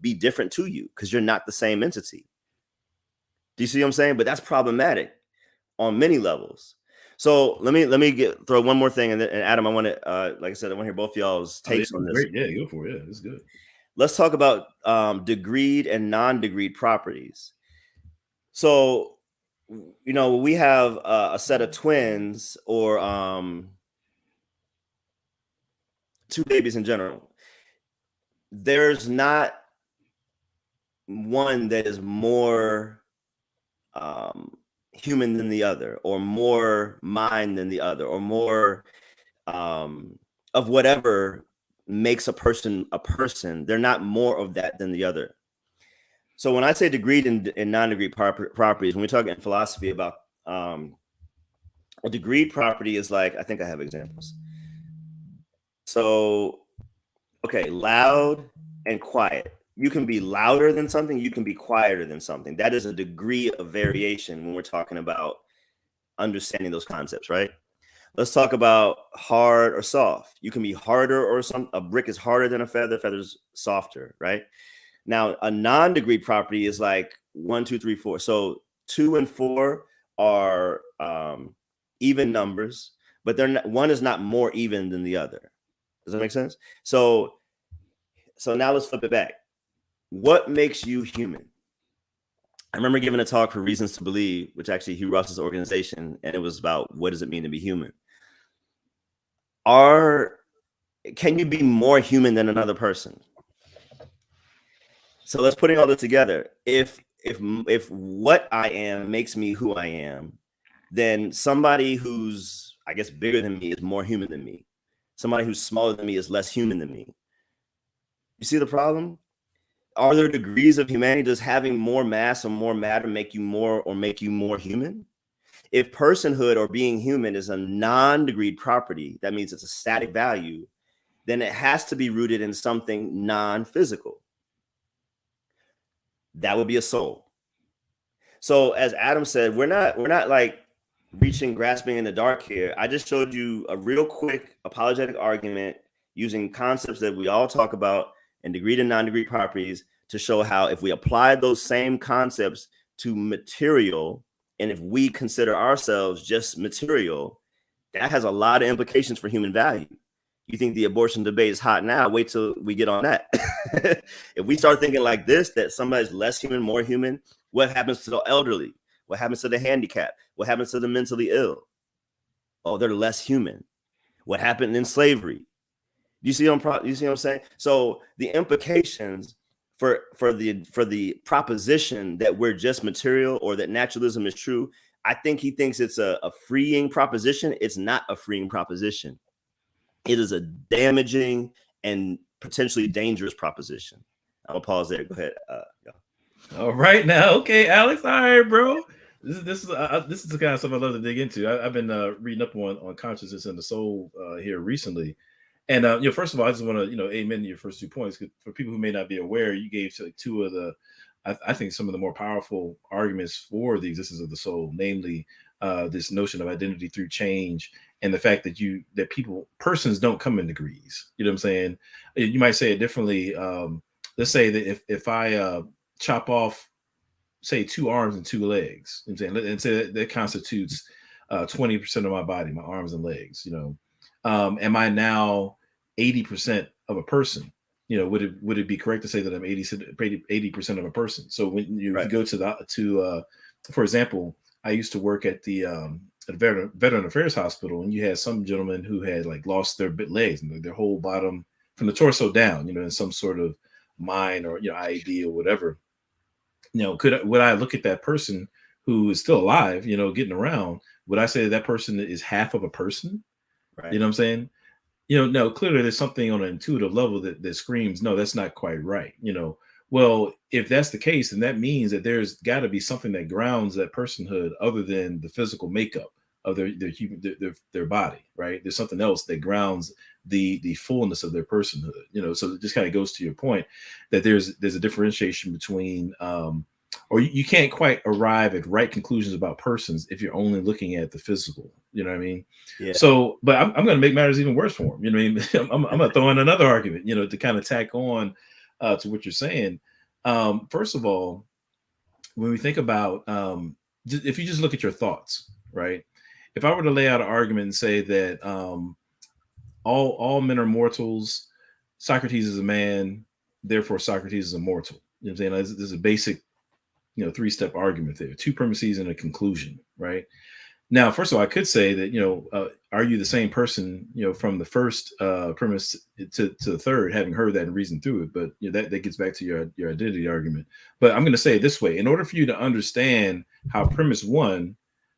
[SPEAKER 3] be different to you because you're not the same entity. Do you see what I'm saying? But that's problematic on many levels. So let me throw one more thing, and Adam, I want to, like I said, I want to hear both y'all's takes on this.
[SPEAKER 2] Great. Yeah, go for it. Yeah, it's good.
[SPEAKER 3] Let's talk about degreed and non-degreed properties. So, we have a set of twins or 2 babies in general. There's not one that is more human than the other, or more mind than the other, or more of whatever makes a person a person. They're not more of that than the other. So when I say degreed and non-degreed properties, when we talk in philosophy about a degreed property is like, I think I have examples. So, okay, loud and quiet. You can be louder than something, you can be quieter than something. That is a degree of variation when we're talking about understanding those concepts, right? Let's talk about hard or soft. You can be harder, or a brick is harder than a feather's softer, right? Now, a non-degreed property is like 1, 2, 3, 4. So 2 and 4 are even numbers, but one is not more even than the other. Does that make sense? So now let's flip it back. What makes you human? I remember giving a talk for Reasons to Believe, which actually Hugh Ross's organization, and it was about what does it mean to be human? Can you be more human than another person? So let's putting all this together. If what I am makes me who I am, then somebody who's, I guess, bigger than me is more human than me. Somebody who's smaller than me is less human than me. You see the problem? are there degrees of humanity? Does having more mass or more matter make you more human? If personhood or being human is a non-degreed property, that means it's a static value, then it has to be rooted in something non-physical. That would be a soul. So as Adam said, we're not like grasping in the dark here. I just showed you a real quick apologetic argument using concepts that we all talk about and degreed and non-degreed properties to show how if we apply those same concepts to material, and if we consider ourselves just material, that has a lot of implications for human value. You think the abortion debate is hot now? Wait till we get on that. If we start thinking like this, that somebody's less human, more human, what happens to the elderly? What happens to the handicapped? What happens to the mentally ill? Oh, they're less human. What happened in slavery? You see what I'm saying? So the implications for the proposition that we're just material or that naturalism is true, I think he thinks it's a freeing proposition. It's not a freeing proposition. It is a damaging and potentially dangerous proposition. I'll pause there. Go ahead.
[SPEAKER 2] All right now, okay, Alex. All right, bro. This is the kind of stuff I love to dig into. I've been reading up on consciousness and the soul here recently, and first of all, I just want to amen to your first 2 points. For people who may not be aware, you gave two of the, I think, some of the more powerful arguments for the existence of the soul, namely this notion of identity through change. And the fact that persons don't come in degrees. You know what I'm saying? You might say it differently. Let's say that if I chop off, say, 2 arms and 2 legs, you know what I'm saying, and say that constitutes 20% of my body, my arms and legs. Am I now 80% of a person? Would it be correct to say that I'm 80% of a person? So when you go to for example, I used to work at the Veteran Affairs Hospital, and you had some gentlemen who had lost their legs and their whole bottom from the torso down, in some sort of mine or IED or whatever. Would I look at that person who is still alive, getting around? Would I say that person is half of a person? Right. You know what I'm saying? No, clearly there's something on an intuitive level that screams, no, that's not quite right. Well, if that's the case, then that means that there's got to be something that grounds that personhood other than the physical makeup of their body, right? There's something else that grounds the fullness of their personhood. So it just kind of goes to your point that there's a differentiation between or you can't quite arrive at right conclusions about persons if you're only looking at the physical. You know what I mean? Yeah. So, but I'm going to make matters even worse for him. You know what I mean? I'm going to throw in another argument, to kind of tack on to what you're saying. First of all, when we think about if you just look at your thoughts, right? If I were to lay out an argument and say that all men are mortals, Socrates is a man, therefore Socrates is immortal. You know what I'm saying? There's a basic, 3-step argument there, 2 premises and a conclusion, right? Now, first of all, I could say that, are you the same person, from the first premise to the third, having heard that and reasoned through it? But that gets back to your identity argument. But I'm going to say it this way: in order for you to understand how premise 1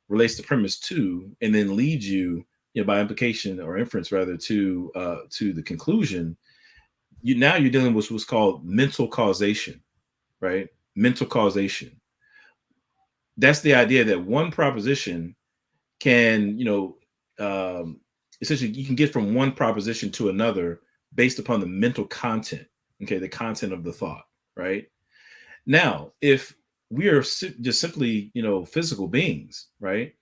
[SPEAKER 2] relates to premise 2, and then leads you, by implication or inference rather, to the conclusion, you're dealing with what's called mental causation, right? Mental causation. That's the idea that one proposition can, essentially you can get from one proposition to another based upon the mental content, okay, the content of the thought, right? Now, if we are just simply, physical beings, right?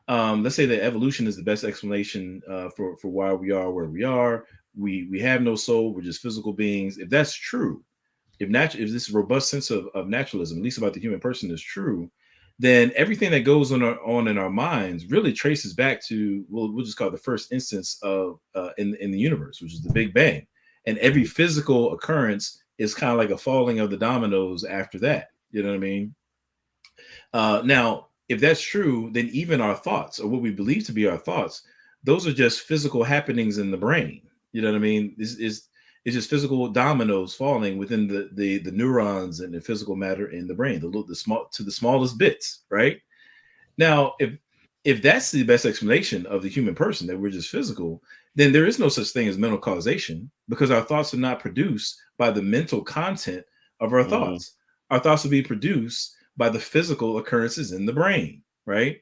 [SPEAKER 2] Let's say that evolution is the best explanation for why we are where we are. We have no soul. We're just physical beings. If that's true, if this robust sense of naturalism, at least about the human person, is true, then everything that goes on in our minds really traces back to, we'll just call it the first instance of in the universe, which is the Big Bang. And every physical occurrence is kind of like a falling of the dominoes after that. You know what I mean? Now, if that's true, then even our thoughts, or what we believe to be our thoughts, those are just physical happenings in the brain. You know what I mean? It's just physical dominoes falling within the neurons and the physical matter in the brain, the smallest bits, right? Now, if that's the best explanation of the human person, that we're just physical, then there is no such thing as mental causation, because our thoughts are not produced by the mental content of our thoughts. Our thoughts will be produced by the physical occurrences in the brain, right?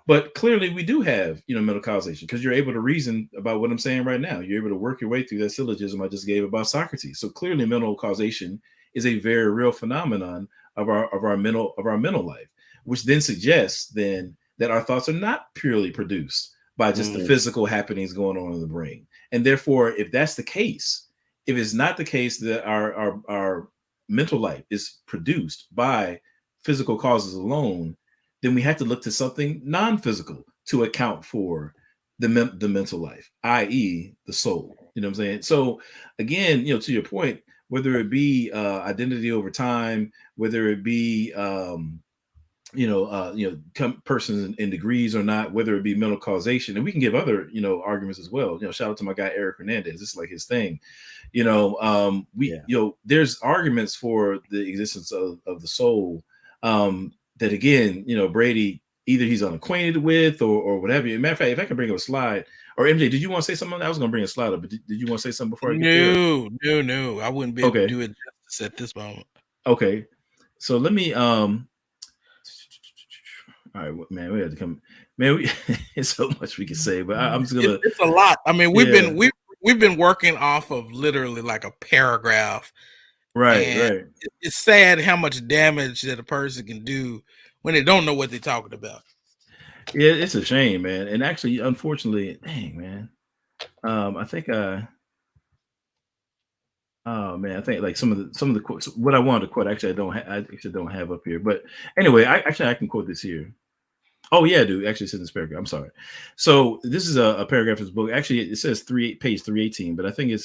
[SPEAKER 2] But clearly we do have, mental causation, because you're able to reason about what I'm saying right now. You're able to work your way through that syllogism I just gave about Socrates. So clearly mental causation is a very real phenomenon of our mental life, which then suggests then that our thoughts are not purely produced by just the physical happenings going on in the brain. And therefore, if that's the case, if it's not the case that our mental life is produced by physical causes alone, then we have to look to something non-physical to account for the mental life, i.e. the soul. You know what I'm saying? So again, to your point, whether it be identity over time, whether it be persons in degrees or not, whether it be mental causation, and we can give other arguments as well. Shout out to my guy Eric Hernandez. This is like his thing. There's arguments for the existence of the soul. That again, Brady, either he's unacquainted with or whatever. As a matter of fact, if I can bring up a slide, or MJ, did you want to say something? I was going to bring a slide up, but did you want to say something before I get there?
[SPEAKER 1] No. I wouldn't be able to do it justice at this moment.
[SPEAKER 2] Okay. So let me, all right, man, we have to come, man, it's so much we can say, but I'm just going to.
[SPEAKER 1] It's a lot. I mean, we've been working off of literally like a paragraph.
[SPEAKER 2] Right.
[SPEAKER 1] It's sad how much damage that a person can do when they don't know what they're talking about.
[SPEAKER 2] Yeah, it's a shame, man. And actually, unfortunately, dang, man. I think I think like some of the quotes, what I wanted to quote, actually I don't have up here. But anyway, I can quote this here. Oh yeah, dude. Actually, it's in this paragraph. I'm sorry. So this is a paragraph of this book. Actually, it says page 318, but I think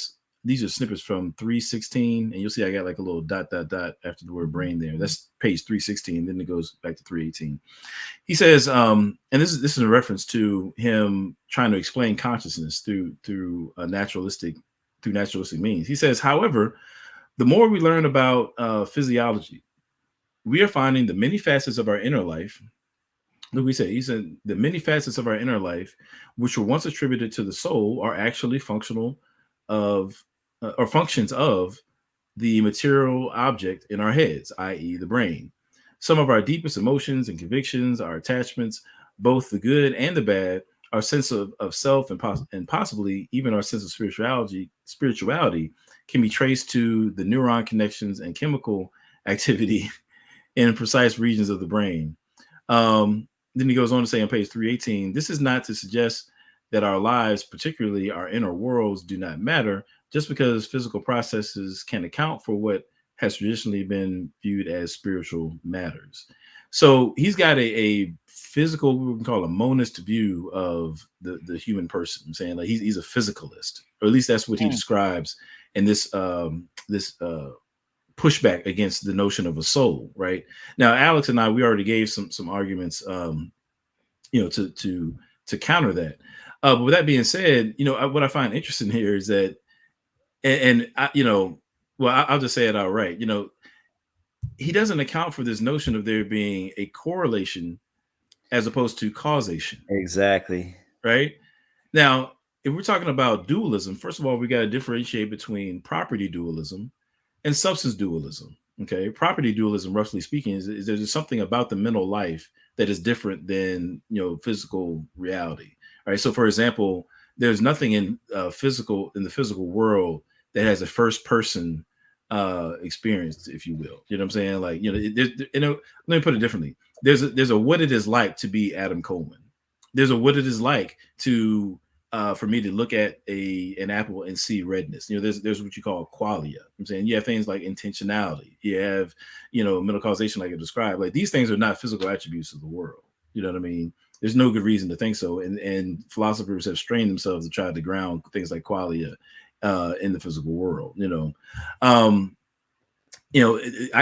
[SPEAKER 2] these are snippets from 316, and you'll see I got like a little dot after the word brain there. That's page 316. Then it goes back to 318. He says, and this is a reference to him trying to explain consciousness through naturalistic means. He says, however, the more we learn about physiology, we are finding the many facets of our inner life. Look, he said the many facets of our inner life, which were once attributed to the soul, are actually functions of the material object in our heads, i.e. the brain. Some of our deepest emotions and convictions, our attachments, both the good and the bad, our sense of self and possibly even our sense of spirituality can be traced to the neuron connections and chemical activity in precise regions of the brain. Then he goes on to say on page 318, this is not to suggest that our lives, particularly our inner worlds, do not matter, just because physical processes can account for what has traditionally been viewed as spiritual matters. So he's got a physical, we can call a monist view of the human person. I'm saying like he's a physicalist, or at least that's what he describes in this pushback against the notion of a soul. Right now, Alex and I, we already gave some arguments, to counter that. But with that being said, what I find interesting here is that, and I, I'll just say it outright. He doesn't account for this notion of there being a correlation as opposed to causation.
[SPEAKER 3] Exactly.
[SPEAKER 2] Right now, if we're talking about dualism, first of all, we got to differentiate between property dualism and substance dualism. Okay, property dualism, roughly speaking, is there's something about the mental life that is different than physical reality. All right. So, for example, there's nothing in the physical world that has a first person experience, if you will. You know what I'm saying? Like, let me put it differently. There's a what it is like to be Adam Coleman. There's a what it is like to for me to look at an apple and see redness. There's what you call qualia. I'm saying you have things like intentionality. You have, mental causation, like I described. Like these things are not physical attributes of the world. You know what I mean? There's no good reason to think so. And philosophers have strained themselves to try to ground things like qualia in the physical world. I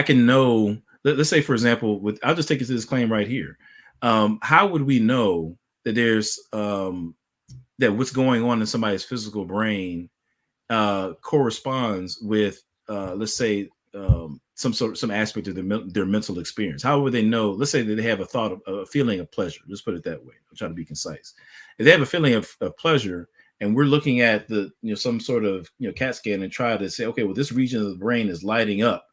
[SPEAKER 2] can know. Let's say, for example, I'll just take it to this claim right here. How would we know that there's that what's going on in somebody's physical brain corresponds with, let's say, some aspect of their mental experience? How would they know? Let's say that they have a feeling of pleasure. Let's put it that way. I'm trying to be concise. If they have a feeling of pleasure, and we're looking at some sort of CAT scan and try to say, okay, well, this region of the brain is lighting up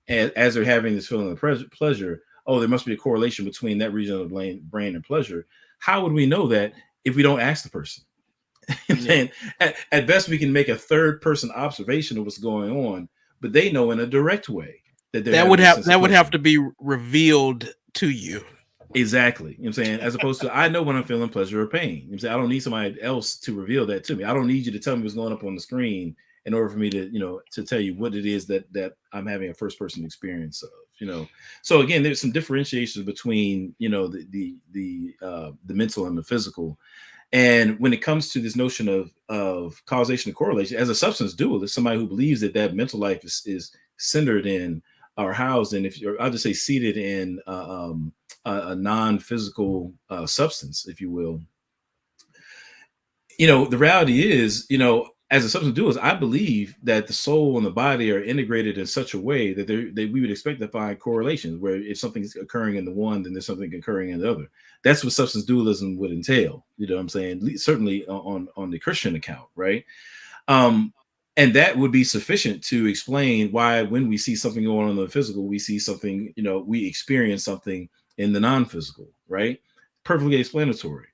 [SPEAKER 2] as they're having this feeling of pleasure, oh, there must be a correlation between that region of the brain and pleasure. How would we know that if we don't ask the person? And at best, we can make a third person observation of what's going on, but they know in a direct way that
[SPEAKER 1] would have to be revealed to you.
[SPEAKER 2] Exactly. You know what I'm saying? As opposed to, I know when I'm feeling pleasure or pain. You know what I'm saying? I don't need somebody else to reveal that to me. I don't need you to tell me what's going up on the screen in order for me to, to tell you what it is that I'm having a first person experience of, So again, there's some differentiations between, the mental and the physical. And when it comes to this notion of causation and correlation, as a substance dualist, somebody who believes that mental life is centered in or housed in, I'll just say seated in a non-physical substance, if you will. The reality is, as a substance dualist, I believe that the soul and the body are integrated in such a way that we would expect to find correlations where if something's occurring in the one, then there's something occurring in the other. That's what substance dualism would entail. You know what I'm saying? Certainly on the Christian account, right? And that would be sufficient to explain why when we see something going on in the physical, we see something, we experience something in the non-physical, right? Perfectly explanatory.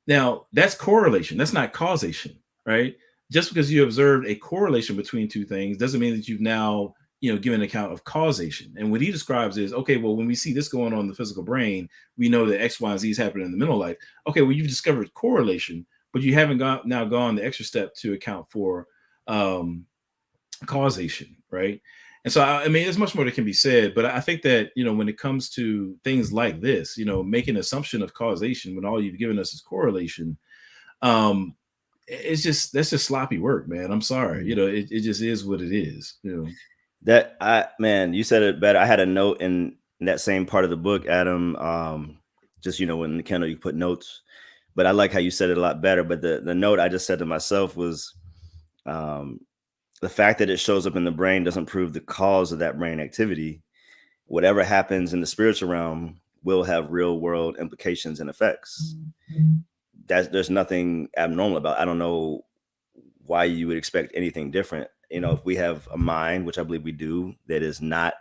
[SPEAKER 2] Now, that's correlation. That's not causation, right? Just because you observed a correlation between two things doesn't mean that you've now, given account of causation. And what he describes is, okay, well, when we see this going on in the physical brain, we know that X, Y, and Z is happening in the mental life. Okay, well, you've discovered correlation, but you haven't gone the extra step to account for causation, right? And so, I mean, there's much more that can be said, but I think that, when it comes to things like this, making an assumption of causation when all you've given us is correlation, that's just sloppy work, man. I'm sorry. It just is what it is,
[SPEAKER 3] Man, you said it better. I had a note in that same part of the book, Adam, just, in the Kindle, you put notes, but I like how you said it a lot better. But the note I just said to myself was, the fact that it shows up in the brain doesn't prove the cause of that brain activity. Whatever happens in the spiritual realm will have real world implications and effects. There's nothing abnormal about it. I don't know why you would expect anything different. If we have a mind, which I believe we do, that is not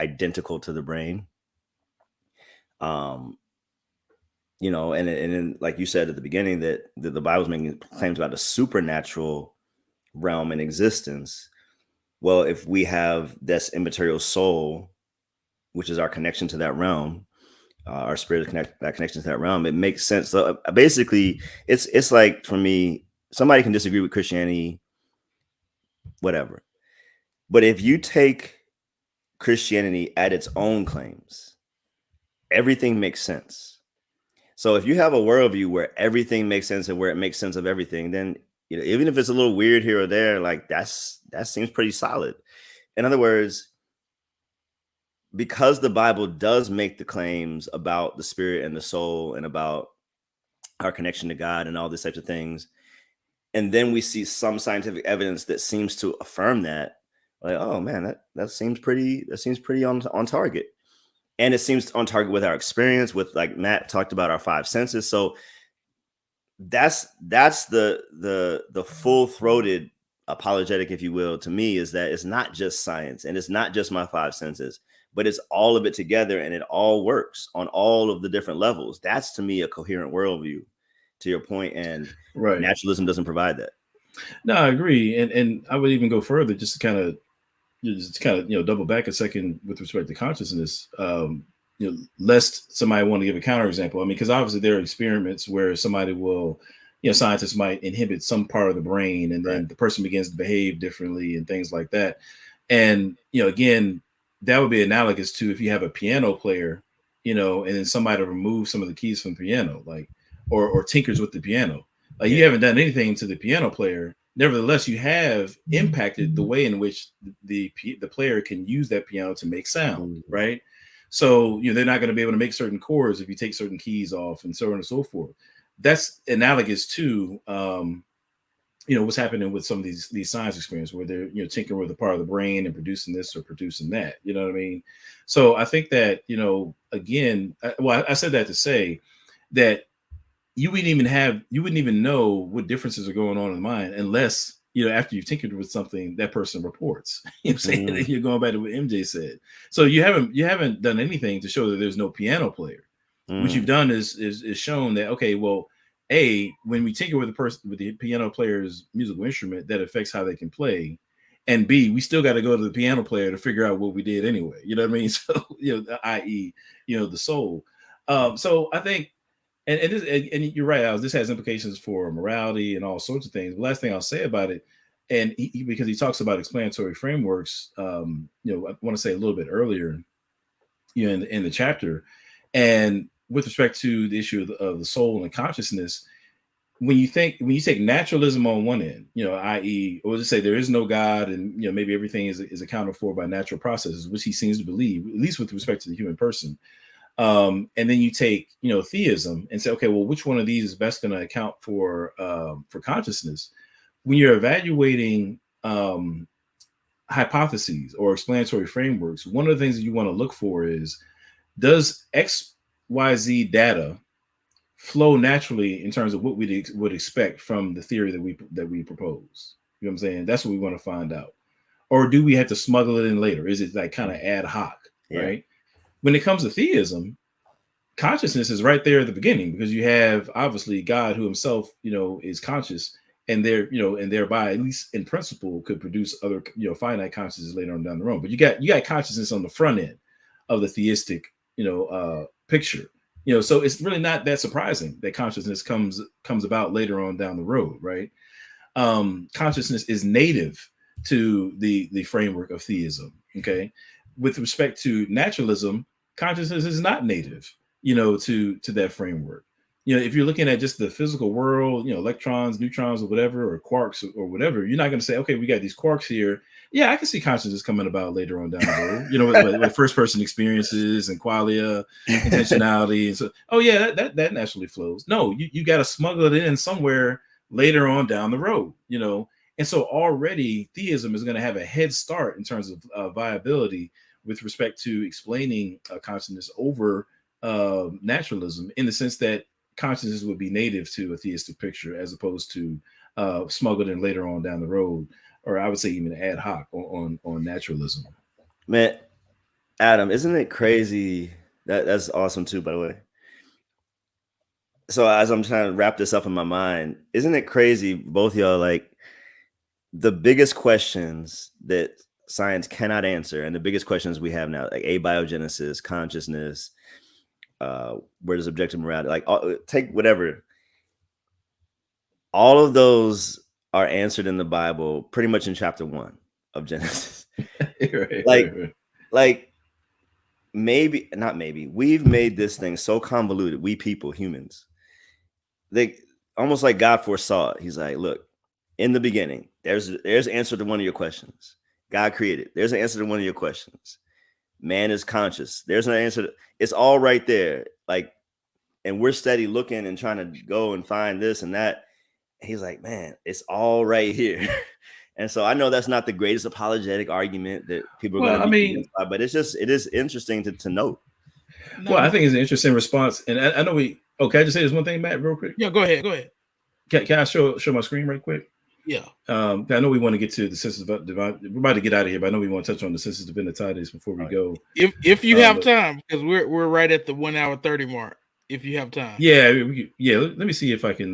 [SPEAKER 3] identical to the brain, and then, like you said at the beginning, that the Bible's making claims about the supernatural realm in existence. Well, if we have this immaterial soul, which is our connection to that realm, our spirit that connection to that realm, it makes sense. So basically, it's like, for me, somebody can disagree with Christianity, whatever, but if you take Christianity at its own claims, everything makes sense. So if you have a worldview where everything makes sense and where it makes sense of everything, then even if it's a little weird here or there, like that seems pretty solid. In other words, because the Bible does make the claims about the spirit and the soul and about our connection to God and all these types of things, and then we see some scientific evidence that seems to affirm that, like, oh man, that seems pretty on target. And it seems on target with our experience, with, like Matt talked about, our five senses. So that's the full-throated apologetic, if you will, to me, is that it's not just science and it's not just my five senses, but it's all of it together, and it all works on all of the different levels. That's, to me, a coherent worldview, to your point, and
[SPEAKER 2] right.
[SPEAKER 3] Naturalism doesn't provide that.
[SPEAKER 2] No, I agree, and I would even go further, just to kind of double back a second with respect to consciousness. Lest somebody want to give a counterexample. I mean, because obviously there are experiments where somebody will, scientists might inhibit some part of the brain, and then the person begins to behave differently and things like that. And, again, that would be analogous to if you have a piano player, and then somebody removes some of the keys from the piano, like, or tinkers with the piano. Like, you haven't done anything to the piano player. Nevertheless, you have impacted the way in which the player can use that piano to make sound, right? So, they're not going to be able to make certain chords if you take certain keys off, and so on and so forth. That's analogous to, what's happening with some of these science experiments where they're, tinkering with a part of the brain and producing this or producing that. You know what I mean? So I think that, again, I said that to say that you wouldn't even know what differences are going on in the mind unless, after you've tinkered with something, that person reports. You know what I'm saying? Mm-hmm. You're going back to what MJ said. So you haven't done anything to show that there's no piano player. What you've done is shown that, okay, well, when we tinker with the piano player's musical instrument, that affects how they can play. And B, we still got to go to the piano player to figure out what we did anyway. You know what I mean? So, i.e., the soul. So I think, and you're right, Alex, this has implications for morality and all sorts of things. The last thing I'll say about it, and because he talks about explanatory frameworks, I want to say a little bit earlier, in the chapter, and with respect to the issue of the soul and consciousness, when you take naturalism on one end, i.e., or just say there is no God, and maybe everything is accounted for by natural processes, which he seems to believe, at least with respect to the human person. And then you take theism and say, okay, well, which one of these is best going to account for consciousness? When you're evaluating hypotheses or explanatory frameworks, one of the things that you want to look for is, does XYZ data flow naturally in terms of what we would expect from the theory that we propose? You know what I'm saying? That's what we want to find out. Or do we have to smuggle it in later? Is it like kind of ad hoc, right? When it comes to theism, consciousness is right there at the beginning, because you have obviously God, who himself, is conscious, and and thereby, at least in principle, could produce other, finite consciousness later on down the road. But you got consciousness on the front end of the theistic, picture. So it's really not that surprising that consciousness comes about later on down the road, right? Consciousness is native to the framework of theism. Okay, with respect to naturalism, consciousness is not native, to that framework. If you're looking at just the physical world, electrons, neutrons, or whatever, or quarks, or whatever, you're not going to say, okay, we got these quarks here. Yeah, I can see consciousness coming about later on down the road. With first person experiences and qualia, intentionality, and so, oh yeah, that naturally flows. No, you got to smuggle it in somewhere later on down the road. And so already theism is going to have a head start in terms of viability with respect to explaining consciousness over naturalism, in the sense that consciousness would be native to a theistic picture, as opposed to smuggled in later on down the road, or I would say even ad hoc on naturalism.
[SPEAKER 3] Man, Adam, isn't it crazy? That's awesome too, by the way. So as I'm trying to wrap this up in my mind, isn't it crazy, both of y'all, like, the biggest questions that science cannot answer, and the biggest questions we have now, like abiogenesis, consciousness, where does objective morality, like, take whatever, all of those are answered in the Bible pretty much in chapter 1 of Genesis. Like maybe not maybe we've made this thing so convoluted, we people, humans, they almost like God foresaw it. He's like, look, in the beginning, there's an answer to one of your questions. God created, there's an answer to one of your questions. Man is conscious, there's an answer it's all right there. Like, and we're steady looking and trying to go and find this and that. He's like, man, it's all right here. And so I know that's not the greatest apologetic argument that people are going to be convinced by, but it is interesting to note.
[SPEAKER 2] Well, I think it's an interesting response. And I know can I just say this one thing, Matt, real quick?
[SPEAKER 1] Yeah, go ahead.
[SPEAKER 2] Can I show my screen right quick?
[SPEAKER 1] Yeah.
[SPEAKER 2] I know we want to get to the sensus divine. We're about to get out of here, but I know we want to touch on the sensus divinitatis before we go.
[SPEAKER 1] If you have time, because we're right at the 1 hour 30 mark. If you have time.
[SPEAKER 2] Yeah, let me see if I can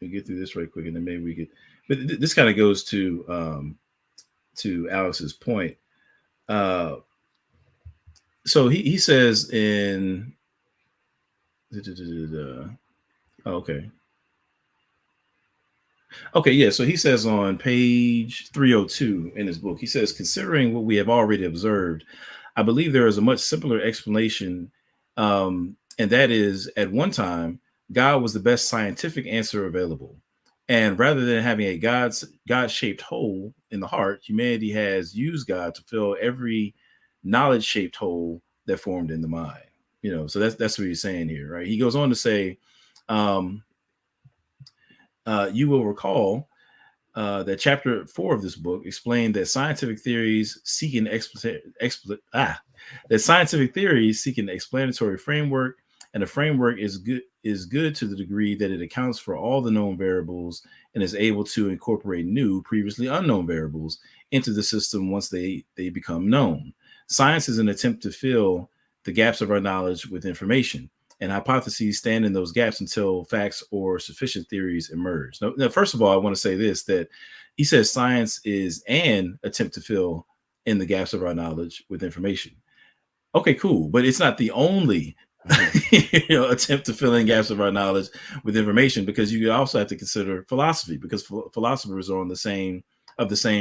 [SPEAKER 2] get through this right quick, and then maybe we could. But this kind of goes to Alex's point. So he says in okay, yeah. So he says on page 302 in his book, he says, considering what we have already observed, I believe there is a much simpler explanation, and that is, at one time, God was the best scientific answer available. And rather than having a God-shaped hole in the heart, humanity has used God to fill every knowledge-shaped hole that formed in the mind. So that's what he's saying here, right? He goes on to say, you will recall that chapter 4 of this book explained that scientific theories seek an explanatory framework, and the framework is is good to the degree that it accounts for all the known variables and is able to incorporate new, previously unknown variables into the system once they become known. Science is an attempt to fill the gaps of our knowledge with information, and hypotheses stand in those gaps until facts or sufficient theories emerge. Now, first of all, I want to say this, that he says science is an attempt to fill in the gaps of our knowledge with information. Okay, cool. But it's not the only attempt to fill in gaps of our knowledge with information, because you also have to consider philosophy, because philosophers are on the same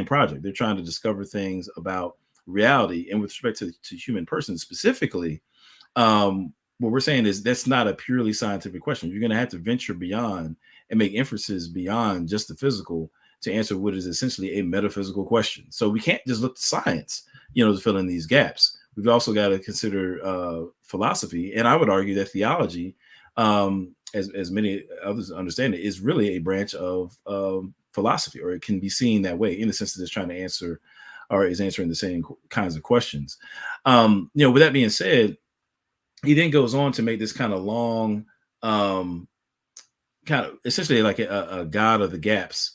[SPEAKER 2] project. They're trying to discover things about reality. And with respect to human persons specifically, what we're saying is that's not a purely scientific question. You're going to have to venture beyond and make inferences beyond just the physical to answer what is essentially a metaphysical question. So we can't just look to science, to fill in these gaps. We've also got to consider philosophy. And I would argue that theology, as many others understand it, is really a branch of philosophy, or it can be seen that way, in the sense that it's trying to answer, or is answering the same kinds of questions. With that being said, he then goes on to make this kind of long, kind of essentially like a God of the gaps,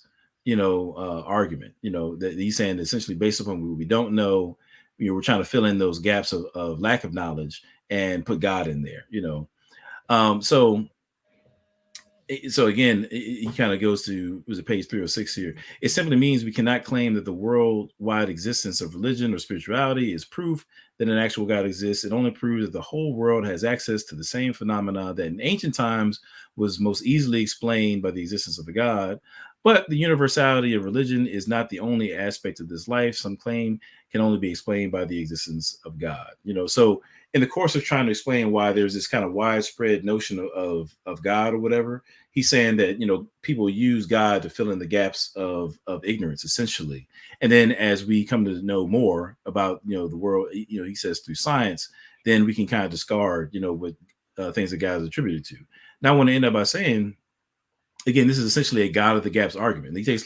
[SPEAKER 2] argument, that he's saying essentially based upon what we don't know, we're trying to fill in those gaps of lack of knowledge and put God in there, So again, he kind of goes to, was it page 306 here? It simply means we cannot claim that the worldwide existence of religion or spirituality is proof that an actual God exists. It only proves that the whole world has access to the same phenomena that in ancient times was most easily explained by the existence of a God. But the universality of religion is not the only aspect of this life. Some claim can only be explained by the existence of God. So in the course of trying to explain why there's this kind of widespread notion of God or whatever, he's saying that, people use God to fill in the gaps of ignorance, essentially. And then as we come to know more about, the world, he says through science, then we can kind of discard, what things that God is attributed to. Now, I want to end up by saying, again, this is essentially a God of the gaps argument. He takes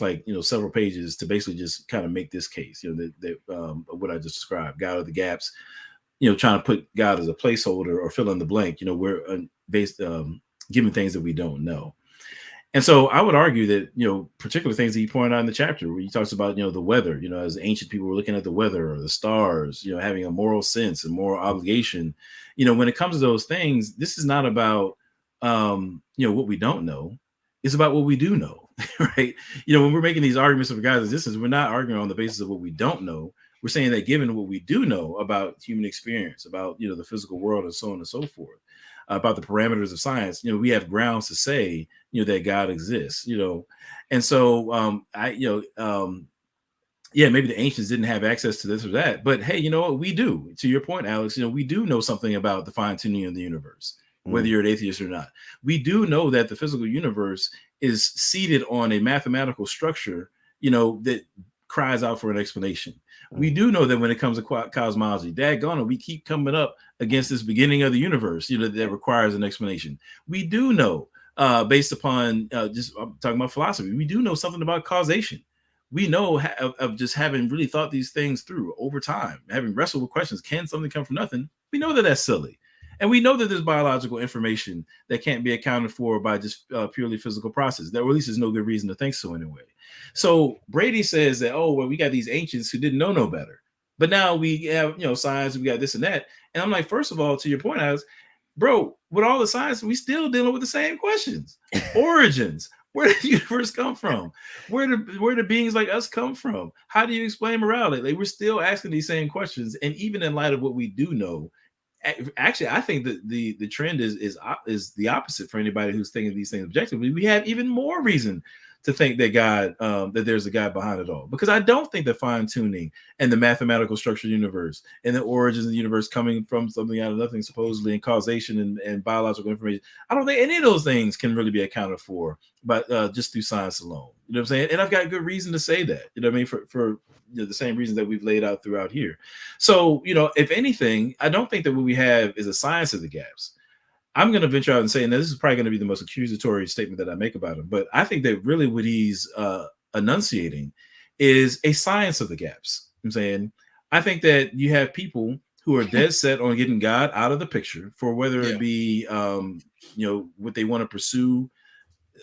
[SPEAKER 2] several pages to basically just kind of make this case, that what I just described, God of the gaps, trying to put God as a placeholder or fill in the blank, we're based, given things that we don't know. And so I would argue that, particular things that he pointed out in the chapter where he talks about, the weather, as ancient people were looking at the weather or the stars, having a moral sense and moral obligation, when it comes to those things, this is not about, what we don't know. It's about what we do know, right? When we're making these arguments of God's existence, we're not arguing on the basis of what we don't know. We're saying that given what we do know about human experience, about, the physical world and so on and so forth, about the parameters of science, we have grounds to say, that God exists, and so maybe the ancients didn't have access to this or that, but hey, you know what, we do. To your point, Alex, we do know something about the fine tuning of the universe, whether you're an atheist or not. We do know that the physical universe is seated on a mathematical structure, that cries out for an explanation. We do know that when it comes to cosmology, daggone, we keep coming up against this beginning of the universe, that requires an explanation. We do know, based upon I'm talking about philosophy, we do know something about causation. We know of just having really thought these things through over time, having wrestled with questions. Can something come from nothing? We know that that's silly. And we know that there's biological information that can't be accounted for by just purely physical process. That, or at least there's no good reason to think so anyway. So Brady says that, we got these ancients who didn't know no better. But now we have, science, we got this and that. And I'm like, first of all, to your point, I was, bro, with all the science, we still dealing with the same questions. Origins. Where did the universe come from? Where do beings like us come from? How do you explain morality? We're still asking these same questions. And even in light of what we do know, actually, I think that the trend is the opposite for anybody who's thinking these things objectively. We have even more reason to think that God, that there's a God behind it all. Because I don't think that fine tuning and the mathematical structure of the universe and the origins of the universe coming from something out of nothing, supposedly, and causation and biological information, I don't think any of those things can really be accounted for by just through science alone. You know what I'm saying? And I've got good reason to say that. You know what I mean? For the same reasons that we've laid out throughout here. So, if anything, I don't think that what we have is a science of the gaps. I'm going to venture out and say, and this is probably going to be the most accusatory statement that I make about him, but I think that really what he's enunciating is a science of the gaps. I'm saying, I think that you have people who are dead set on getting God out of the picture for whether it be what they want to pursue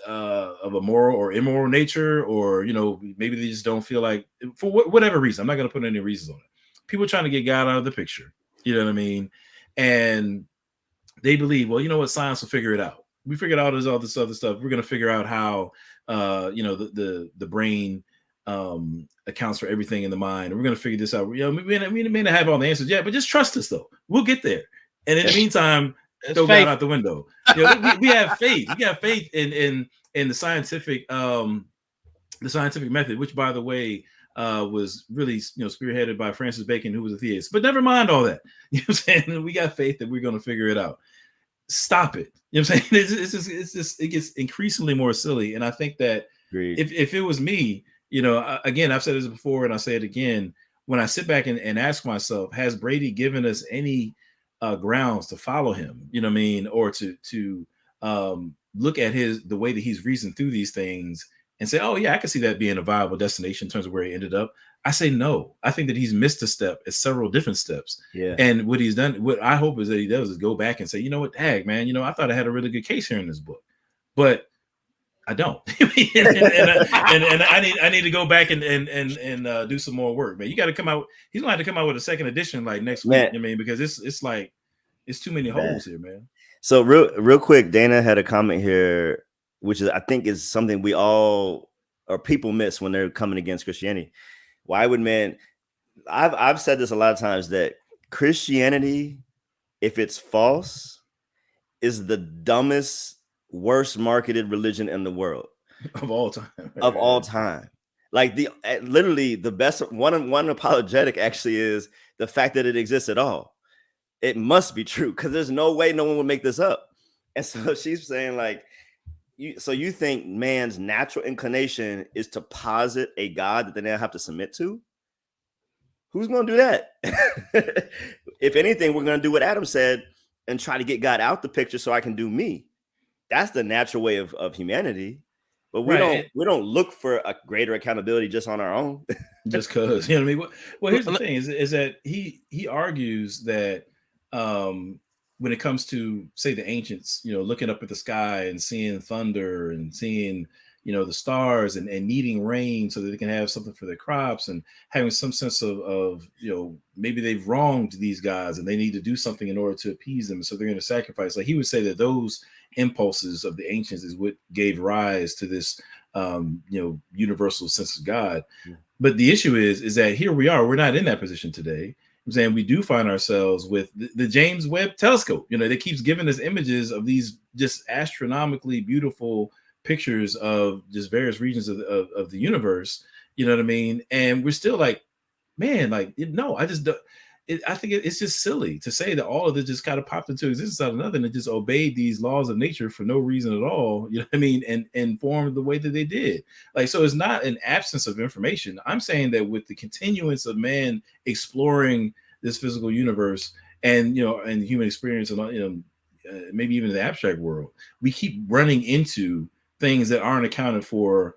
[SPEAKER 2] of a moral or immoral nature, or maybe they just don't feel like, for whatever reason. I'm not going to put any reasons on it. People trying to get God out of the picture. You know what I mean? And they believe, well, you know what, science will figure it out. We figured out all this other stuff. We're going to figure out how the brain accounts for everything in the mind. And we're going to figure this out. We may not have all the answers yet, but just trust us, though. We'll get there. And in the meantime, throw God out the window. We have faith. We have faith in the scientific method, which, by the way, was really spearheaded by Francis Bacon, who was a theist. But never mind all that. You know what I'm saying? We got faith that we're going to figure it out. Stop it. You know what I'm saying? It's just it gets increasingly more silly. And I think that if it was me, again, I've said this before and I'll say it again, when I sit back and ask myself, has Brady given us any grounds to follow him? You know what I mean? Or to look at the way that he's reasoned through these things and say, oh yeah, I can see that being a viable destination in terms of where he ended up. I say no. I think that he's missed a step at several different steps.
[SPEAKER 3] Yeah.
[SPEAKER 2] And what he's done, what I hope is that he does is go back and say, you know what, dang, man, I thought I had a really good case here in this book, but I don't. and I need to go back and do some more work, man. You got to come out. He's gonna have to come out with a second edition like next week. I mean, because it's like it's too many holes here, man.
[SPEAKER 3] So real quick, Dana had a comment here, which is I think is something we all or people miss when they're coming against Christianity. Why would man? I've said this a lot of times that Christianity, if it's false, is the dumbest, worst marketed religion in the world
[SPEAKER 2] of all time.
[SPEAKER 3] Of all time. Like literally the best one apologetic actually is the fact that it exists at all. It must be true because there's no way no one would make this up. And so she's saying like, you think man's natural inclination is to posit a God that they now have to submit to? Who's going to do that? If anything, we're going to do what Adam said and try to get God out the picture so I can do me. That's the natural way of humanity. But we don't look for a greater accountability just on our own.
[SPEAKER 2] Just because, you know what I mean? Well, here's the thing is that he argues that when it comes to, say, the ancients, looking up at the sky and seeing thunder and seeing, the stars and needing rain so that they can have something for their crops and having some sense of maybe they've wronged these guys and they need to do something in order to appease them. So they're going to sacrifice. Like he would say that those impulses of the ancients is what gave rise to this, universal sense of God. Yeah. But the issue is that here we are, we're not in that position today. I'm saying we do find ourselves with the James Webb Telescope, that keeps giving us images of these just astronomically beautiful pictures of just various regions of the universe. You know what I mean? And we're still like, man, like, no, I just don't. I think it's just silly to say that all of this just kind of popped into existence out of nothing and just obeyed these laws of nature for no reason at all. You know what I mean? And formed the way that they did. Like, so it's not an absence of information. I'm saying that with the continuance of man exploring this physical universe and, and human experience and, maybe even the abstract world, we keep running into things that aren't accounted for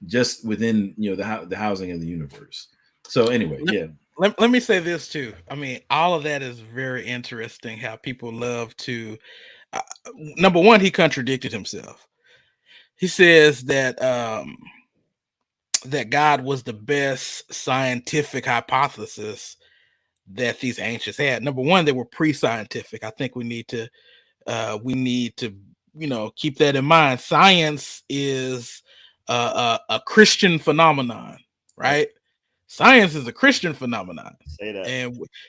[SPEAKER 2] just within, the housing of the universe. So anyway, yeah.
[SPEAKER 1] Let me say this too. I mean, all of that is very interesting. How people love to. Number one, he contradicted himself. He says that that God was the best scientific hypothesis that these ancients had. Number one, they were pre-scientific. I think we need to keep that in mind. Science is a Christian phenomenon, right? Science is a Christian phenomenon.
[SPEAKER 3] Say that.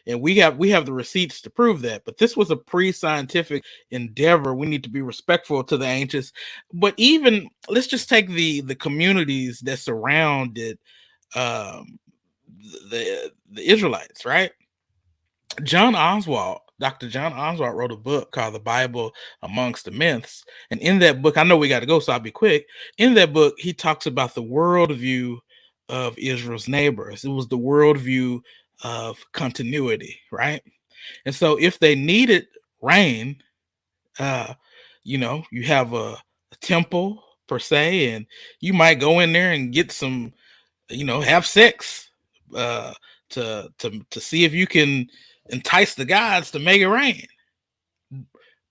[SPEAKER 1] And we have the receipts to prove that. But this was a pre-scientific endeavor. We need to be respectful to the ancients. But even let's just take the communities that surrounded the Israelites, right? Dr. John Oswald wrote a book called The Bible Amongst the Myths. And in that book, I know we got to go, so I'll be quick. In that book, he talks about the worldview of Israel's neighbors. It was the worldview of continuity, right? And so if they needed rain, you have a temple per se, and you might go in there and get some, have sex to see if you can entice the gods to make it rain.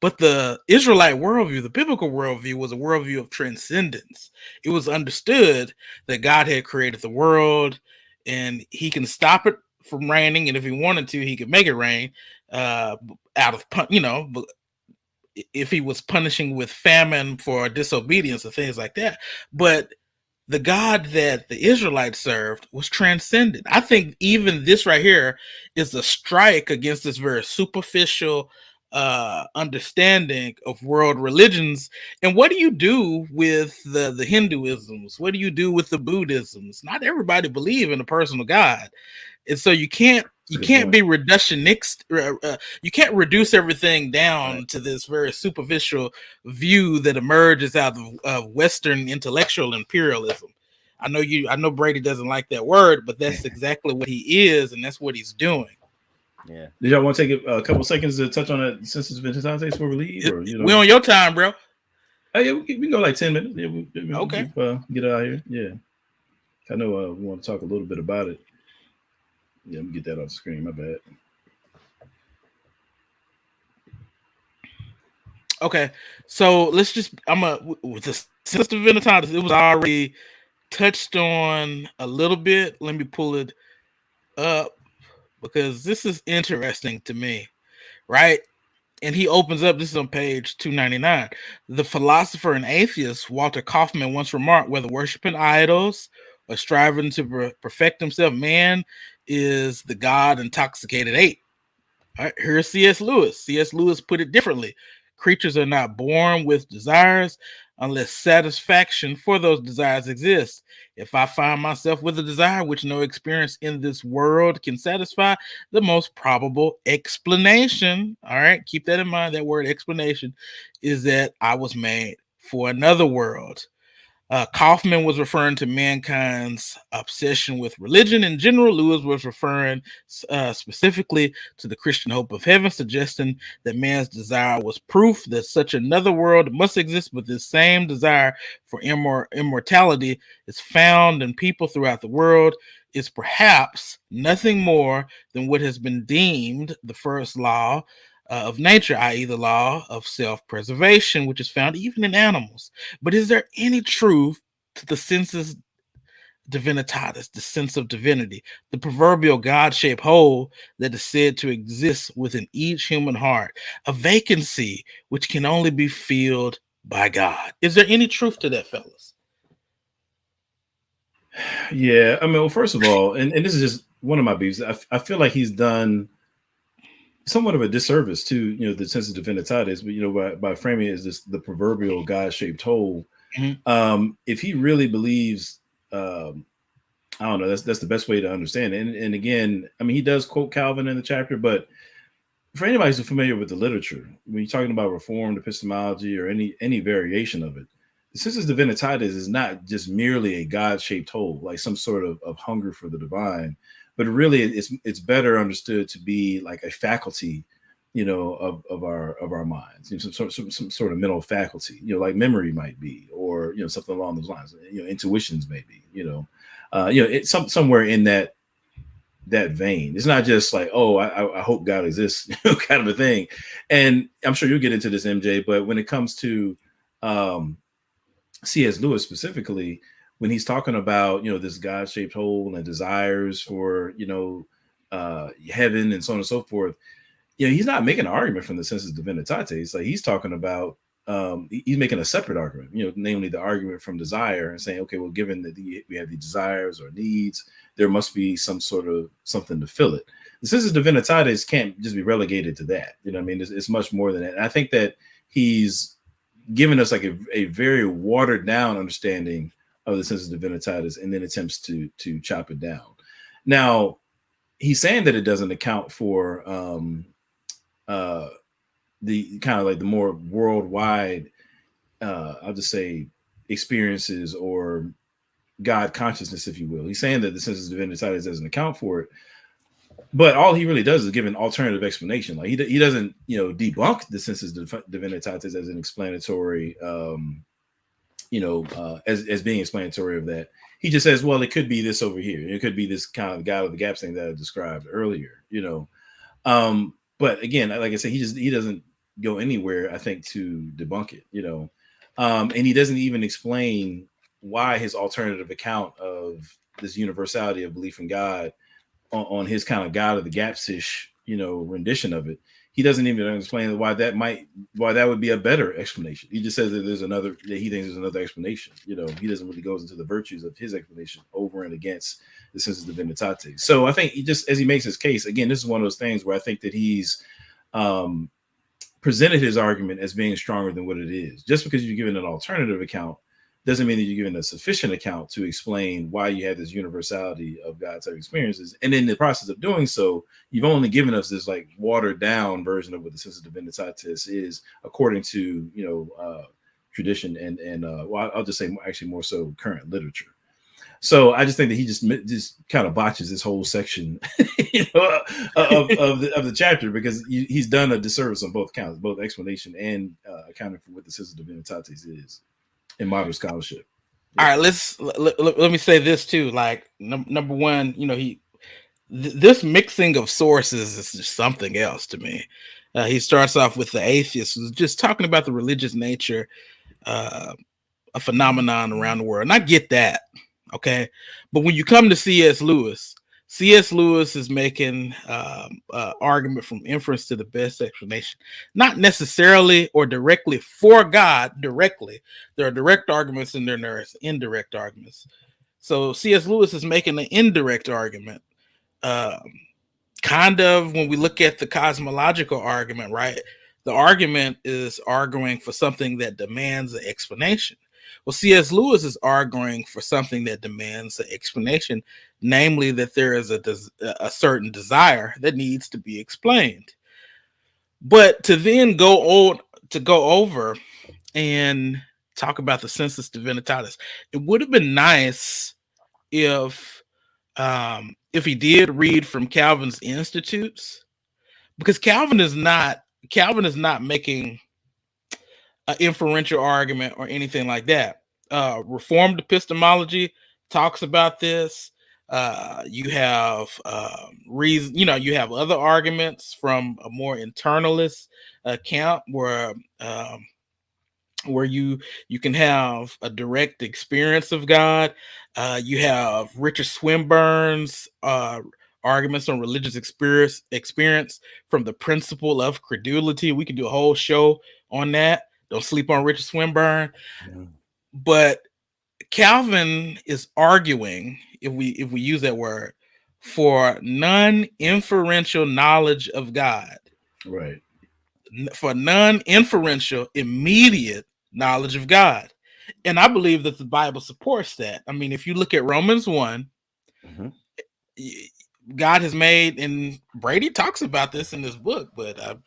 [SPEAKER 1] But the Israelite worldview, the biblical worldview, was a worldview of transcendence. It was understood that God had created the world and he can stop it from raining. And if he wanted to, he could make it rain out of, but if he was punishing with famine for disobedience and things like that. But the God that the Israelites served was transcendent. I think even this right here is a strike against this very superficial understanding of world religions. And what do you do with the Hinduisms? What do you do with the Buddhisms? Not everybody believe in a personal God, and so you can't be reductionist. You can't reduce everything down to this very superficial view that emerges out of Western intellectual imperialism. I know Brady doesn't like that word, but that's exactly what he is, and that's what he's doing.
[SPEAKER 2] Yeah. Did y'all want to take a couple seconds to touch on that sensus vitatis before we leave? Or,
[SPEAKER 1] we on your time, bro.
[SPEAKER 2] Yeah, we can go like 10 minutes. Yeah, okay. Get out of here. Yeah. I know we want to talk a little bit about it. Yeah, let me get that off the screen. My bad.
[SPEAKER 1] Okay, so let's just with the sensus divinitatis, it was already touched on a little bit. Let me pull it up because this is interesting to me, right? And he opens up, this is on page 299. The philosopher and atheist Walter Kaufman once remarked, whether worshiping idols or striving to perfect himself, man is the God intoxicated ape. All right, here's C.S. Lewis. C.S. Lewis put it differently. Creatures are not born with desires unless satisfaction for those desires exists. If I find myself with a desire which no experience in this world can satisfy, the most probable explanation, all right, keep that in mind, that word explanation, is that I was made for another world. Kaufman was referring to mankind's obsession with religion in general. Lewis was referring specifically to the Christian hope of heaven, suggesting that man's desire was proof that such another world must exist, but this same desire for immortality is found in people throughout the world, is perhaps nothing more than what has been deemed the first law of nature, i.e. the law of self-preservation, which is found even in animals. But is there any truth to the sensus divinitatis, the sense of divinity, the proverbial God-shaped hole that is said to exist within each human heart, a vacancy which can only be filled by God? Is there any truth to that, fellas?
[SPEAKER 2] Yeah, I mean, well, first of all, and this is just one of my beefs, I feel like he's done somewhat of a disservice to the sensus divinitatis, but by framing it as this the proverbial God-shaped hole. Mm-hmm. If he really believes, I don't know, that's the best way to understand it. And again, I mean, he does quote Calvin in the chapter, but for anybody who's familiar with the literature, when you're talking about reformed epistemology or any variation of it, the sensus divinitatis is not just merely a God-shaped hole, like some sort of hunger for the divine. But really, it's better understood to be like a faculty, of our minds, some sort of mental faculty, like memory might be, or something along those lines. Intuitions may be, it's somewhere in that vein. It's not just like, oh, I hope God exists, kind of a thing. And I'm sure you'll get into this, MJ. But when it comes to C.S. Lewis specifically, when he's talking about, this God-shaped hole and desires for, heaven and so on and so forth, he's not making an argument from the sensus divinitatis. Like he's talking about, he's making a separate argument, namely the argument from desire, and saying, okay, well, given that we have the desires or needs, there must be some sort of something to fill it. The sensus divinitatis can't just be relegated to that. I mean, it's much more than that. And I think that he's given us like a very watered down understanding of the sensus divinitatis, and then attempts to chop it down. Now, he's saying that it doesn't account for the kind of like the more worldwide, I'll just say, experiences or God consciousness, if you will. He's saying that the sensus divinitatis doesn't account for it, but all he really does is give an alternative explanation. Like he doesn't debunk the sensus divinitatis as an explanatory. As being explanatory of that. He just says, well, it could be this over here. It could be this kind of God of the gaps thing that I described earlier, But again, like I said, he doesn't go anywhere, I think, to debunk it, and he doesn't even explain why his alternative account of this universality of belief in God on his kind of God of the Gaps-ish, rendition of it. He doesn't even explain why that would be a better explanation. He just says that he thinks there's another explanation. He doesn't really goes into the virtues of his explanation over and against the sensus divinitatis. So I think as he makes his case, again, this is one of those things where I think that he's presented his argument as being stronger than what it is. Just because you're given an alternative account doesn't mean that you're given a sufficient account to explain why you have this universality of God's type experiences. And in the process of doing so, you've only given us this like watered down version of what the sensus divinitatis is, according to tradition and I'll just say actually more so current literature. So I just think that he just kind of botches this whole section of the chapter, because he's done a disservice on both counts, both explanation and accounting for what the sensus divinitatis is in modern scholarship.
[SPEAKER 1] All right, let me say this too. Like number one, this mixing of sources is just something else to me. He starts off with the atheist, who's just talking about the religious nature, a phenomenon around the world, and I get that. Okay, but when you come to C.S. Lewis is making argument from inference to the best explanation, not necessarily or directly for God directly. There are direct arguments and there are indirect arguments. So C.S. Lewis is making an indirect argument, kind of when we look at the cosmological argument, right? The argument is arguing for something that demands an explanation. Well, C.S. Lewis is arguing for something that demands an explanation, namely that there is a certain desire that needs to be explained. But to then go over and talk about the sensus divinitatis, it would have been nice if he did read from Calvin's Institutes, because Calvin is not making an inferential argument or anything like that. Reformed epistemology talks about this. You have reason, you have other arguments from a more internalist account where you can have a direct experience of God. You have Richard Swinburne's arguments on religious experience from the principle of credulity. We could do a whole show on that. Don't sleep on Richard Swinburne. Yeah. But Calvin is arguing, if we use that word, for non-inferential knowledge of God.
[SPEAKER 2] Right.
[SPEAKER 1] For non-inferential, immediate knowledge of God. And I believe that the Bible supports that. I mean, if you look at Romans 1, God has made, and Brady talks about this in his book, but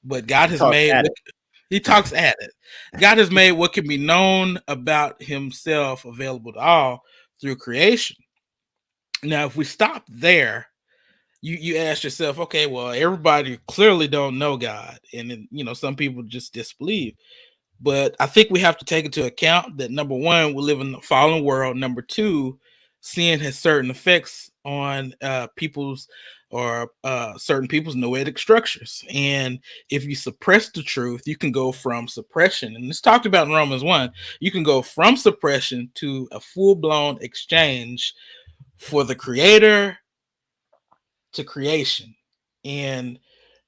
[SPEAKER 1] but God has made... He talks at it. God has made what can be known about himself available to all through creation. Now, if we stop there, you ask yourself, okay, well, everybody clearly don't know God. And then, some people just disbelieve. But I think we have to take into account that, number one, we live in a fallen world. Number two, sin has certain effects on certain people's noetic structures. And if you suppress the truth, you can go from suppression, and it's talked about in Romans 1, you can go from suppression to a full-blown exchange for the creator to creation. And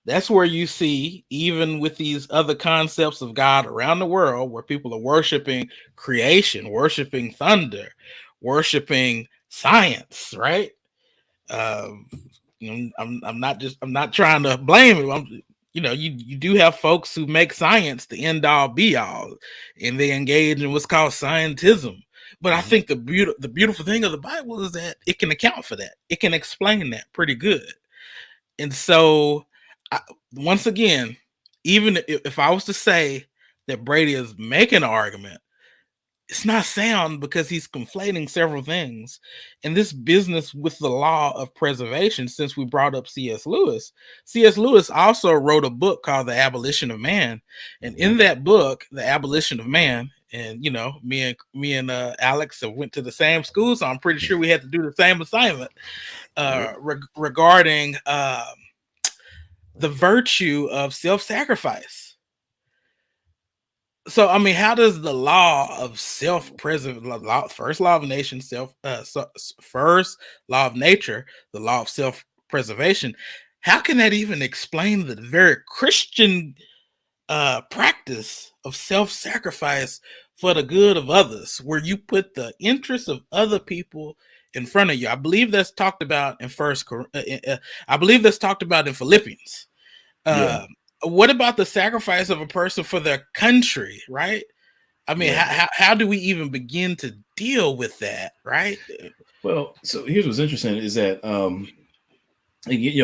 [SPEAKER 1] that's where you see, even with these other concepts of God around the world, where people are worshiping creation, worshiping thunder, worshiping science, right? I'm not trying to blame him. You do have folks who make science the end all be all, and they engage in what's called scientism. But I think the beautiful thing of the Bible is that it can account for that. It can explain that pretty good. And so, once again, even if I was to say that Brady is making an argument, it's not sound, because he's conflating several things. And this business with the law of preservation, since we brought up C.S. Lewis also wrote a book called The Abolition of Man. And in that book, The Abolition of Man, and me and Alex went to the same school, so I'm pretty sure we had to do the same assignment regarding the virtue of self-sacrifice. So, I mean, how does the law of self-preservation, first law of nation, first law of nature, the law of self-preservation, how can that even explain the very Christian practice of self-sacrifice for the good of others, where you put the interests of other people in front of you? I believe that's talked about in I believe that's talked about in Philippians. What about the sacrifice of a person for their country, right? I mean, how do we even begin to deal with that, right?
[SPEAKER 2] Well, so here's what's interesting is that,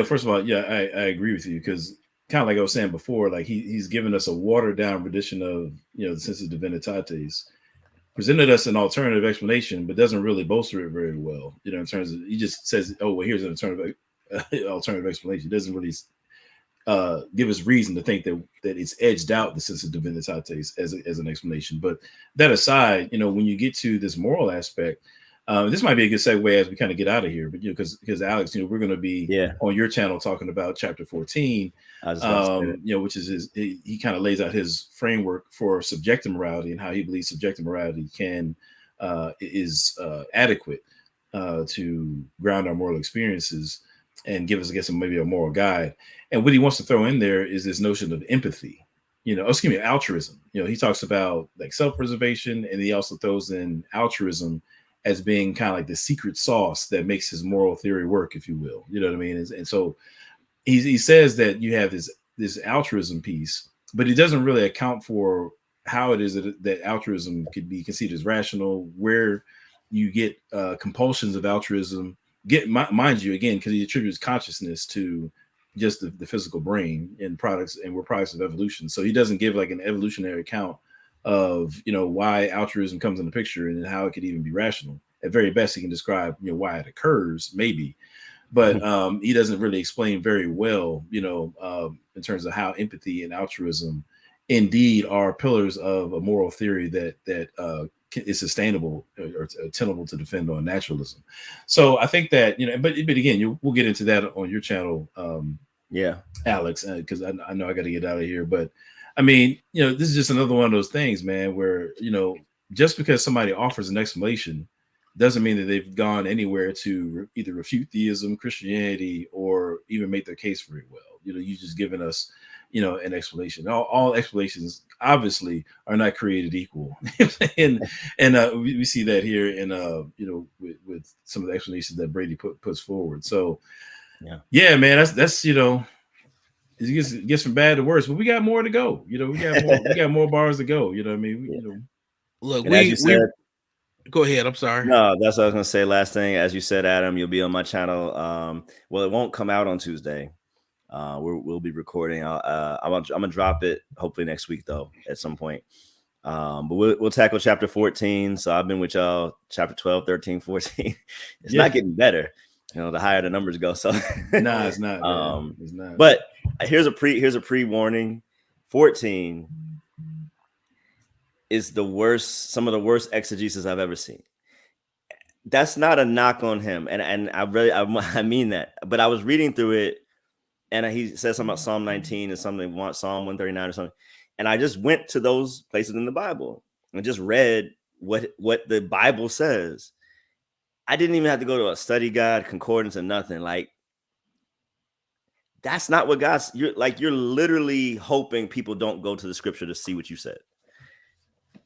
[SPEAKER 2] first of all, I agree with you, because kind of like I was saying before, like he's given us a watered down rendition of, the sense of divinitatis, presented us an alternative explanation, but doesn't really bolster it very well, in terms of, he just says, oh, well, here's an alternative explanation. It doesn't really give us reason to think that it's edged out the sense of divinitatis as an explanation. But that aside, when you get to this moral aspect, this might be a good segue as we kind of get out of here. But because Alex, we're going to be on your channel talking about chapter 14, which is he kind of lays out his framework for subjective morality and how he believes subjective morality is adequate to ground our moral experiences and give us, I guess, maybe a moral guide. And what he wants to throw in there is this notion of empathy, altruism. He talks about like self-preservation, and he also throws in altruism as being kind of like the secret sauce that makes his moral theory work, if you will. You know what I mean? And so he says that you have this altruism piece, but he doesn't really account for how it is that altruism could be considered as rational, where you get compulsions of altruism. Mind you, again, because he attributes consciousness to just the physical brain and we're products of evolution. So he doesn't give like an evolutionary account of why altruism comes in the picture and how it could even be rational. At very best, he can describe why it occurs, maybe, but he doesn't really explain very well, in terms of how empathy and altruism indeed are pillars of a moral theory that is sustainable or tenable to defend on naturalism. So I think that, but again, we'll get into that on your channel, Alex, because I know I got to get out of here. But I mean, this is just another one of those things, man, where just because somebody offers an explanation doesn't mean that they've gone anywhere to either refute theism, Christianity, or even make their case very well. You just given us an explanation. All explanations obviously are not created equal, and we see that here in with some of the explanations that Brady puts forward. So yeah, man, that's it gets from bad to worse, but we got more to go. We got more bars to go. You know what I mean?
[SPEAKER 1] Look,
[SPEAKER 3] as you said,
[SPEAKER 1] go ahead. I'm sorry.
[SPEAKER 3] No, that's what I was gonna say. Last thing, as you said, Adam, you'll be on my channel. Well, it won't come out on Tuesday. We'll be recording. I'm gonna drop it hopefully next week though, at some point. But we'll tackle chapter 14. So I've been with y'all chapter 12, 13, 14. It's not getting better, the higher the numbers go. So
[SPEAKER 2] no, it's not. It's not.
[SPEAKER 3] But here's a pre-warning. 14 is some of the worst exegesis I've ever seen. That's not a knock on him, and I mean that. But I was reading through it, and he says something about Psalm 19 and something, Psalm 139 or something. And I just went to those places in the Bible and just read what the Bible says. I didn't even have to go to a study guide, concordance, or nothing. Like, that's not what you're literally hoping people don't go to the scripture to see what you said.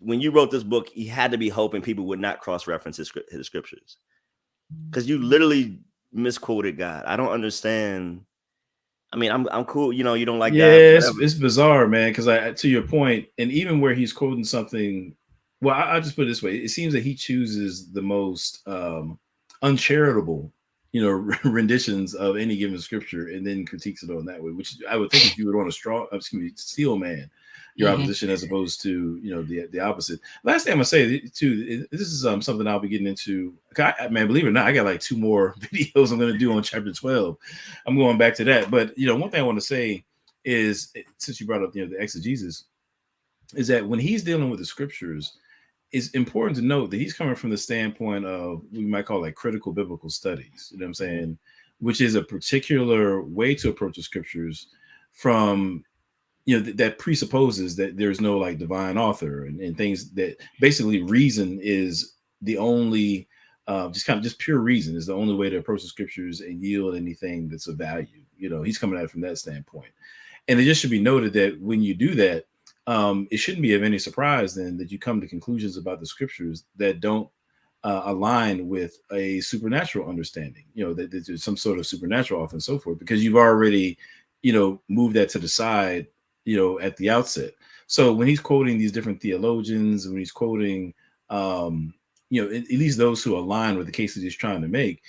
[SPEAKER 3] When you wrote this book, he had to be hoping people would not cross-reference his scriptures, because you literally misquoted God. I don't understand. I mean, I'm cool. You don't like that.
[SPEAKER 2] It's bizarre, man. Because to your point, and even where he's quoting something, well, I'll just put it this way: it seems that he chooses the most uncharitable, renditions of any given scripture, and then critiques it on that way. Which I would think if you would want to steel man your opposition, as opposed to the opposite. Last thing I'm gonna say too, this is something I'll be getting into. Man, believe it or not, I got like 2 more videos I'm gonna do on chapter 12. I'm going back to that. But one thing I want to say is, since you brought up the exegesis, is that when he's dealing with the scriptures, it's important to note that he's coming from the standpoint of what we might call like critical biblical studies. You know what I'm saying? Which is a particular way to approach the scriptures from that presupposes that there's no like divine author and things that basically reason is the only just pure reason is the only way to approach the scriptures and yield anything that's of value. He's coming at it from that standpoint. And it just should be noted that when you do that, it shouldn't be of any surprise then that you come to conclusions about the scriptures that don't align with a supernatural understanding, that there's some sort of supernatural author and so forth, because you've already, moved that to the side, at the outset. So when he's quoting these different theologians, when he's quoting, at least those who align with the case that he's trying to make,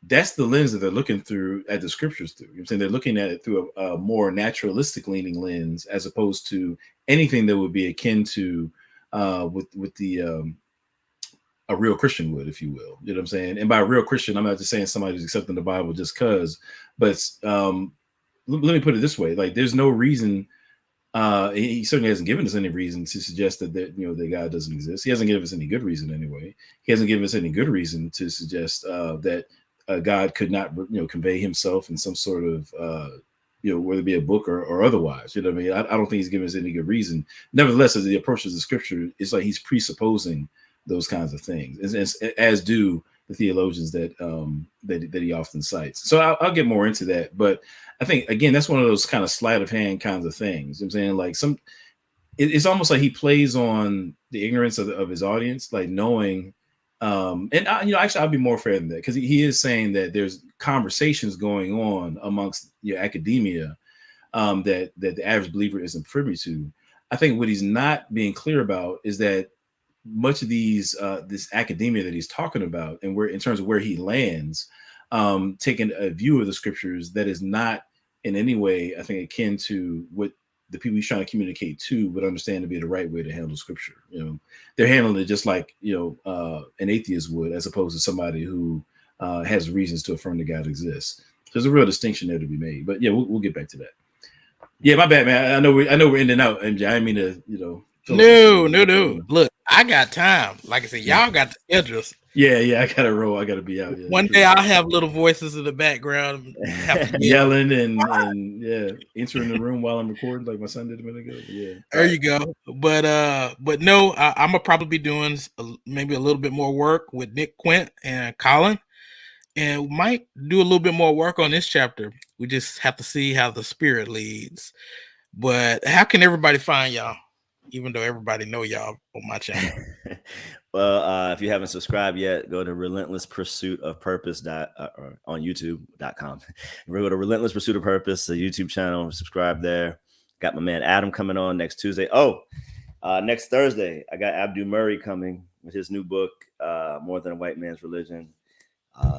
[SPEAKER 2] that's the lens that they're looking through at the scriptures through. I'm saying they're looking at it through a more naturalistic leaning lens, as opposed to anything that would be akin to with the a real Christian would, if you will. You know what I'm saying? And by a real Christian, I'm not just saying somebody who's accepting the Bible just because, but let me put it this way: like, there's no reason. He certainly hasn't given us any reason to suggest that that God doesn't exist. He hasn't given us any good reason anyway. He hasn't given us any good reason to suggest that God could not convey himself in some sort of whether it be a book or otherwise. You know what I mean? I don't think he's given us any good reason. Nevertheless, as he approaches the scripture, it's like he's presupposing those kinds of things, as do the theologians that he often cites. So I'll get more into that, but I think again that's one of those kind of sleight of hand kinds of things. You know what I'm saying, like it's almost like he plays on the ignorance of his audience, like knowing. And actually, I'll be more fair than that, because he is saying that there's conversations going on amongst academia that the average believer isn't privy to. I think what he's not being clear about is that much of these this academia that he's talking about, and where in terms of where he lands, taking a view of the scriptures that is not in any way, I think, akin to what the people he's trying to communicate to would understand to be the right way to handle scripture. They're handling it just like an atheist would, as opposed to somebody who has reasons to affirm that God exists. There's a real distinction there to be made. But yeah, we'll get back to that. Yeah, my bad, man. I know we're ending out, MJ. I didn't mean to.
[SPEAKER 1] No. Look, I got time. Like I said, y'all got the schedules.
[SPEAKER 2] Yeah, I gotta roll. I gotta be out. Yeah,
[SPEAKER 1] one day I'll have little voices in the background
[SPEAKER 2] yelling and entering the room while I'm recording, like my son did a minute ago. Yeah,
[SPEAKER 1] there you go. But no, I'm gonna probably be doing maybe a little bit more work with Nick Quint and Colin, and we might do a little bit more work on this chapter. We just have to see how the Spirit leads. But how can everybody find y'all? Even though everybody know y'all on my channel.
[SPEAKER 3] Well, if you haven't subscribed yet, go to Relentless Pursuit of Purpose on YouTube.com. Go to Relentless Pursuit of Purpose, the YouTube channel. Subscribe there. Got my man Adam coming on next Tuesday. Next Thursday, I got Abdu Murray coming with his new book, More Than a White Man's Religion.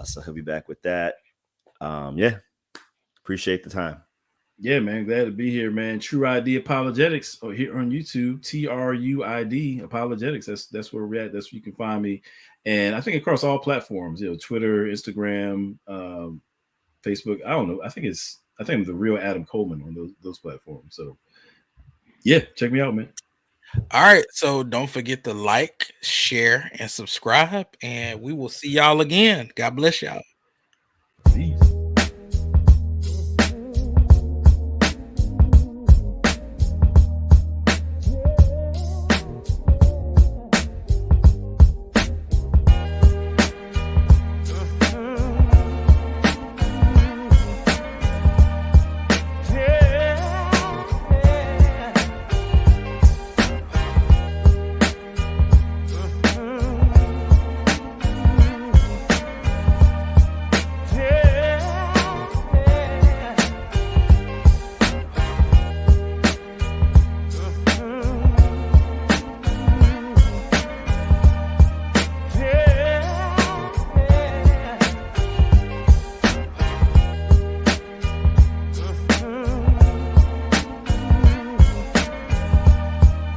[SPEAKER 3] So he'll be back with that. Appreciate the time.
[SPEAKER 2] Yeah, man, glad to be here, man. Tru-ID Apologetics, or here on YouTube, Tru-ID Apologetics. That's where we're at. That's where you can find me, and I think across all platforms, Twitter, Instagram, Facebook. I don't know. I think I'm the real Adam Coleman on those platforms. So, yeah, check me out, man.
[SPEAKER 1] All right, so don't forget to like, share, and subscribe, and we will see y'all again. God bless y'all.
[SPEAKER 2] Peace.